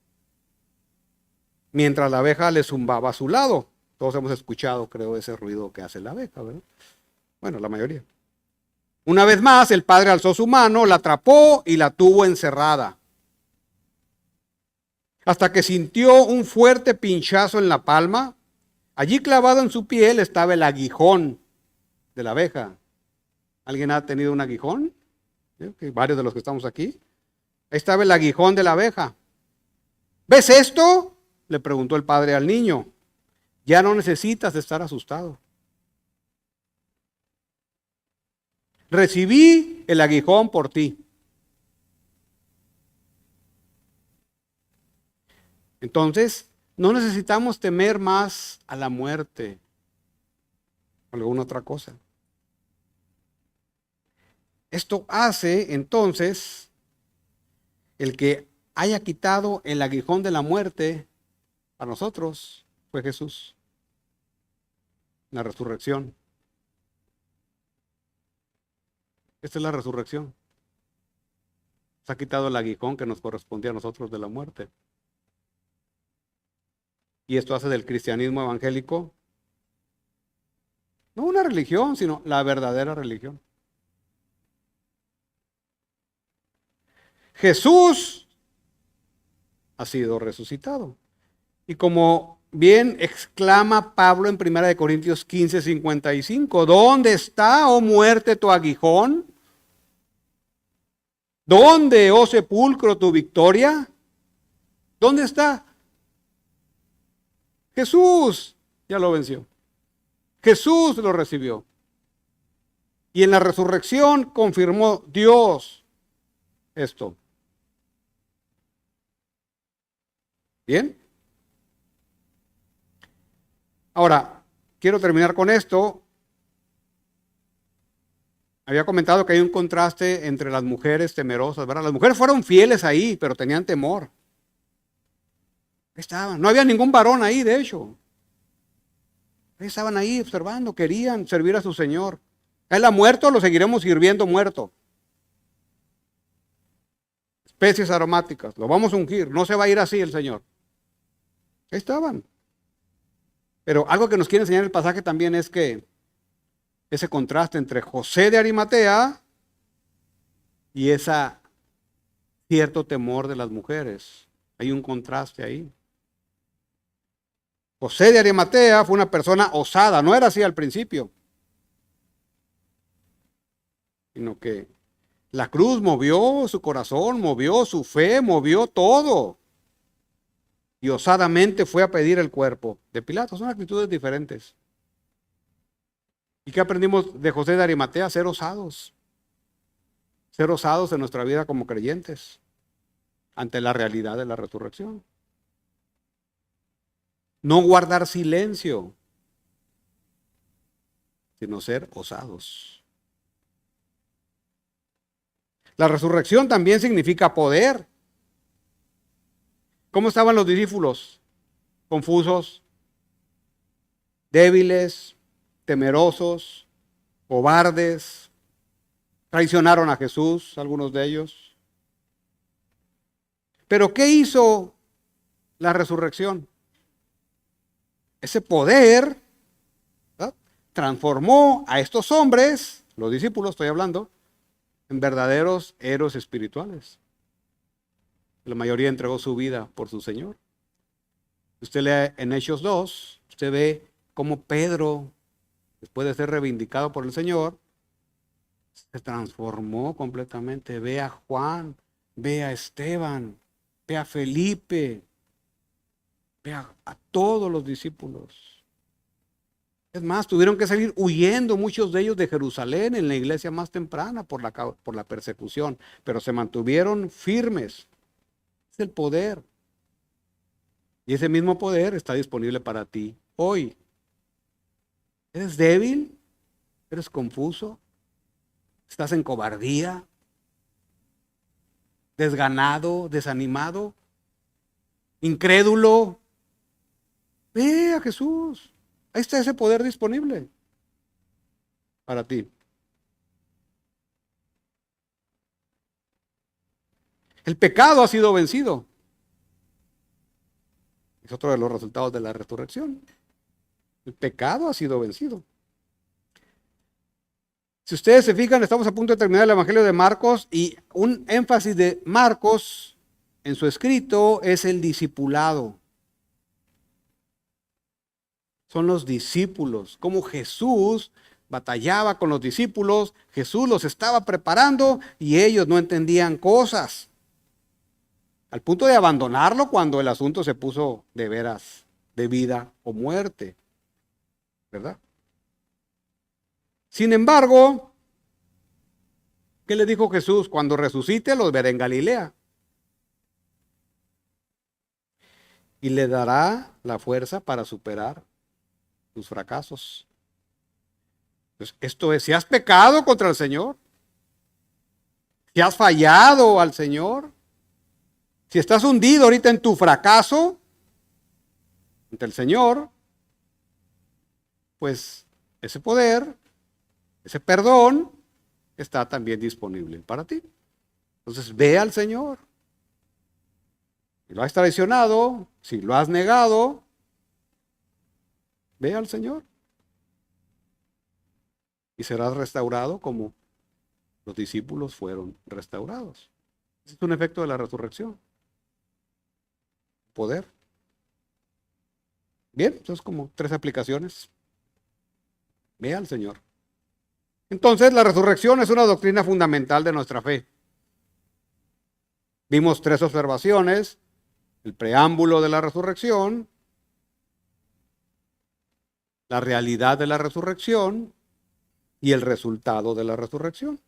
mientras la abeja le zumbaba a su lado. Todos hemos escuchado, creo, ese ruido que hace la abeja, ¿verdad? Bueno, la mayoría. Una vez más, el padre alzó su mano, la atrapó y la tuvo encerrada. Hasta que sintió un fuerte pinchazo en la palma. Allí clavado en su piel estaba el aguijón de la abeja. ¿Alguien ha tenido un aguijón? ¿Sí? Varios de los que estamos aquí. Ahí estaba el aguijón de la abeja. ¿Ves esto? Le preguntó el padre al niño. Ya no necesitas estar asustado. Recibí el aguijón por ti. Entonces, no necesitamos temer más a la muerte o alguna otra cosa. Esto hace entonces el que haya quitado el aguijón de la muerte a nosotros fue Jesús, la resurrección. Esta es la resurrección. Se ha quitado el aguijón que nos correspondía a nosotros de la muerte. Y esto hace del cristianismo evangélico no una religión, sino la verdadera religión. Jesús ha sido resucitado. Y como bien exclama Pablo en 1 Corintios 15:55, ¿dónde está, oh muerte, tu aguijón? ¿Dónde, oh sepulcro, tu victoria? ¿Dónde está? Jesús ya lo venció. Jesús lo recibió. Y en la resurrección confirmó Dios esto. ¿Bien? Ahora, quiero terminar con esto. Había comentado que hay un contraste entre las mujeres temerosas, ¿verdad? Las mujeres fueron fieles ahí, pero tenían temor. Ahí estaban. No había ningún varón ahí, de hecho. Estaban ahí observando, querían servir a su Señor. Él ha muerto, lo seguiremos sirviendo muerto. Especies aromáticas, lo vamos a ungir, no se va a ir así el Señor. Ahí estaban. Pero algo que nos quiere enseñar el pasaje también es que ese contraste entre José de Arimatea y ese cierto temor de las mujeres. Hay un contraste ahí. José de Arimatea fue una persona osada, no era así al principio, sino que la cruz movió su corazón, movió su fe, movió todo. Y osadamente fue a pedir el cuerpo de Pilato. Son actitudes diferentes. ¿Y qué aprendimos de José de Arimatea? Ser osados. Ser osados en nuestra vida como creyentes ante la realidad de la resurrección. No guardar silencio, sino ser osados. La resurrección también significa poder. ¿Cómo estaban los discípulos? Confusos, débiles, temerosos, cobardes. Traicionaron a Jesús, algunos de ellos. Pero ¿qué hizo la resurrección? Ese poder, ¿verdad?, transformó a estos hombres, los discípulos estoy hablando, en verdaderos héroes espirituales. La mayoría entregó su vida por su Señor. Usted lee en Hechos 2, usted ve cómo Pedro, después de ser reivindicado por el Señor, se transformó completamente. Ve a Juan, ve a Esteban, ve a Felipe, ve a todos los discípulos. Es más, tuvieron que salir huyendo muchos de ellos de Jerusalén en la iglesia más temprana por la persecución, pero se mantuvieron firmes. Es el poder. Y ese mismo poder está disponible para ti hoy. ¿Eres débil? ¿Eres confuso? ¿Estás en cobardía? ¿Desganado? ¿Desanimado? ¿Incrédulo? Ve a Jesús. Ahí está ese poder disponible para ti. El pecado ha sido vencido. Es otro de los resultados de la resurrección. El pecado ha sido vencido. Si ustedes se fijan, estamos a punto de terminar el Evangelio de Marcos y un énfasis de Marcos en su escrito es el discipulado. Son los discípulos, como Jesús batallaba con los discípulos, Jesús los estaba preparando y ellos no entendían cosas. Al punto de abandonarlo cuando el asunto se puso de veras de vida o muerte, ¿verdad? Sin embargo, ¿qué le dijo Jesús? Cuando resucite los veré en Galilea. y le dará la fuerza para superar tus fracasos. Entonces, esto es, si has pecado contra el Señor, si has fallado al Señor, si estás hundido ahorita en tu fracaso ante el Señor, pues ese poder, ese perdón está también disponible para ti. Entonces ve al Señor. Si lo has traicionado, si lo has negado, ve al Señor. Y serás restaurado como los discípulos fueron restaurados. Ese es un efecto de la resurrección. Poder. Bien, entonces como 3 aplicaciones. Ve al Señor. Entonces la resurrección es una doctrina fundamental de nuestra fe. Vimos 3 observaciones. El preámbulo de la resurrección, la realidad de la resurrección y el resultado de la resurrección.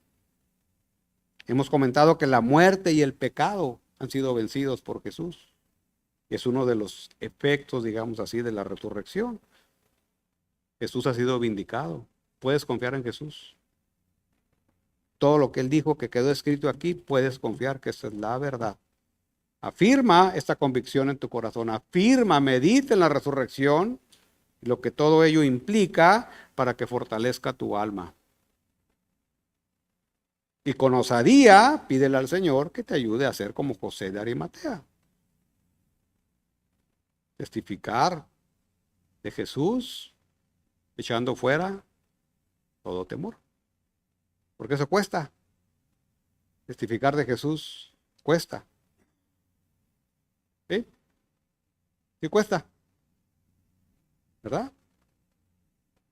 Hemos comentado que la muerte y el pecado han sido vencidos por Jesús. Es uno de los efectos, digamos así, de la resurrección. Jesús ha sido vindicado. Puedes confiar en Jesús. Todo lo que Él dijo que quedó escrito aquí, puedes confiar que esa es la verdad. Afirma esta convicción en tu corazón. Afirma, medita en la resurrección, lo que todo ello implica para que fortalezca tu alma. Y con osadía, pídele al Señor que te ayude a ser como José de Arimatea. Testificar de Jesús, echando fuera todo temor. Porque eso cuesta. Testificar de Jesús cuesta. ¿Sí? Sí cuesta. ¿Verdad?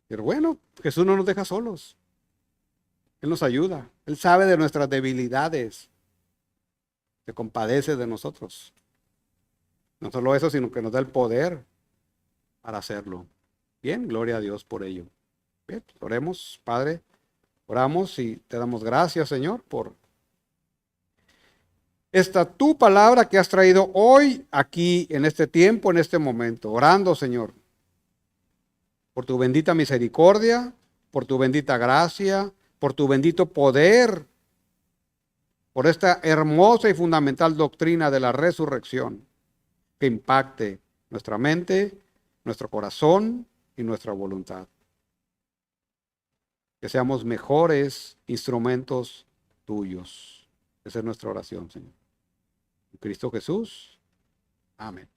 Pero bueno, Jesús no nos deja solos. Él nos ayuda. Él sabe de nuestras debilidades. Se compadece de nosotros. No solo eso, sino que nos da el poder para hacerlo. Bien, gloria a Dios por ello. Bien, oremos, Padre. Oramos y te damos gracias, Señor, por esta tu palabra que has traído hoy aquí, en este tiempo, en este momento. Orando, Señor, por tu bendita misericordia, por tu bendita gracia, por tu bendito poder, por esta hermosa y fundamental doctrina de la resurrección que impacte nuestra mente, nuestro corazón y nuestra voluntad. Que seamos mejores instrumentos tuyos. Esa es nuestra oración, Señor. En Cristo Jesús. Amén.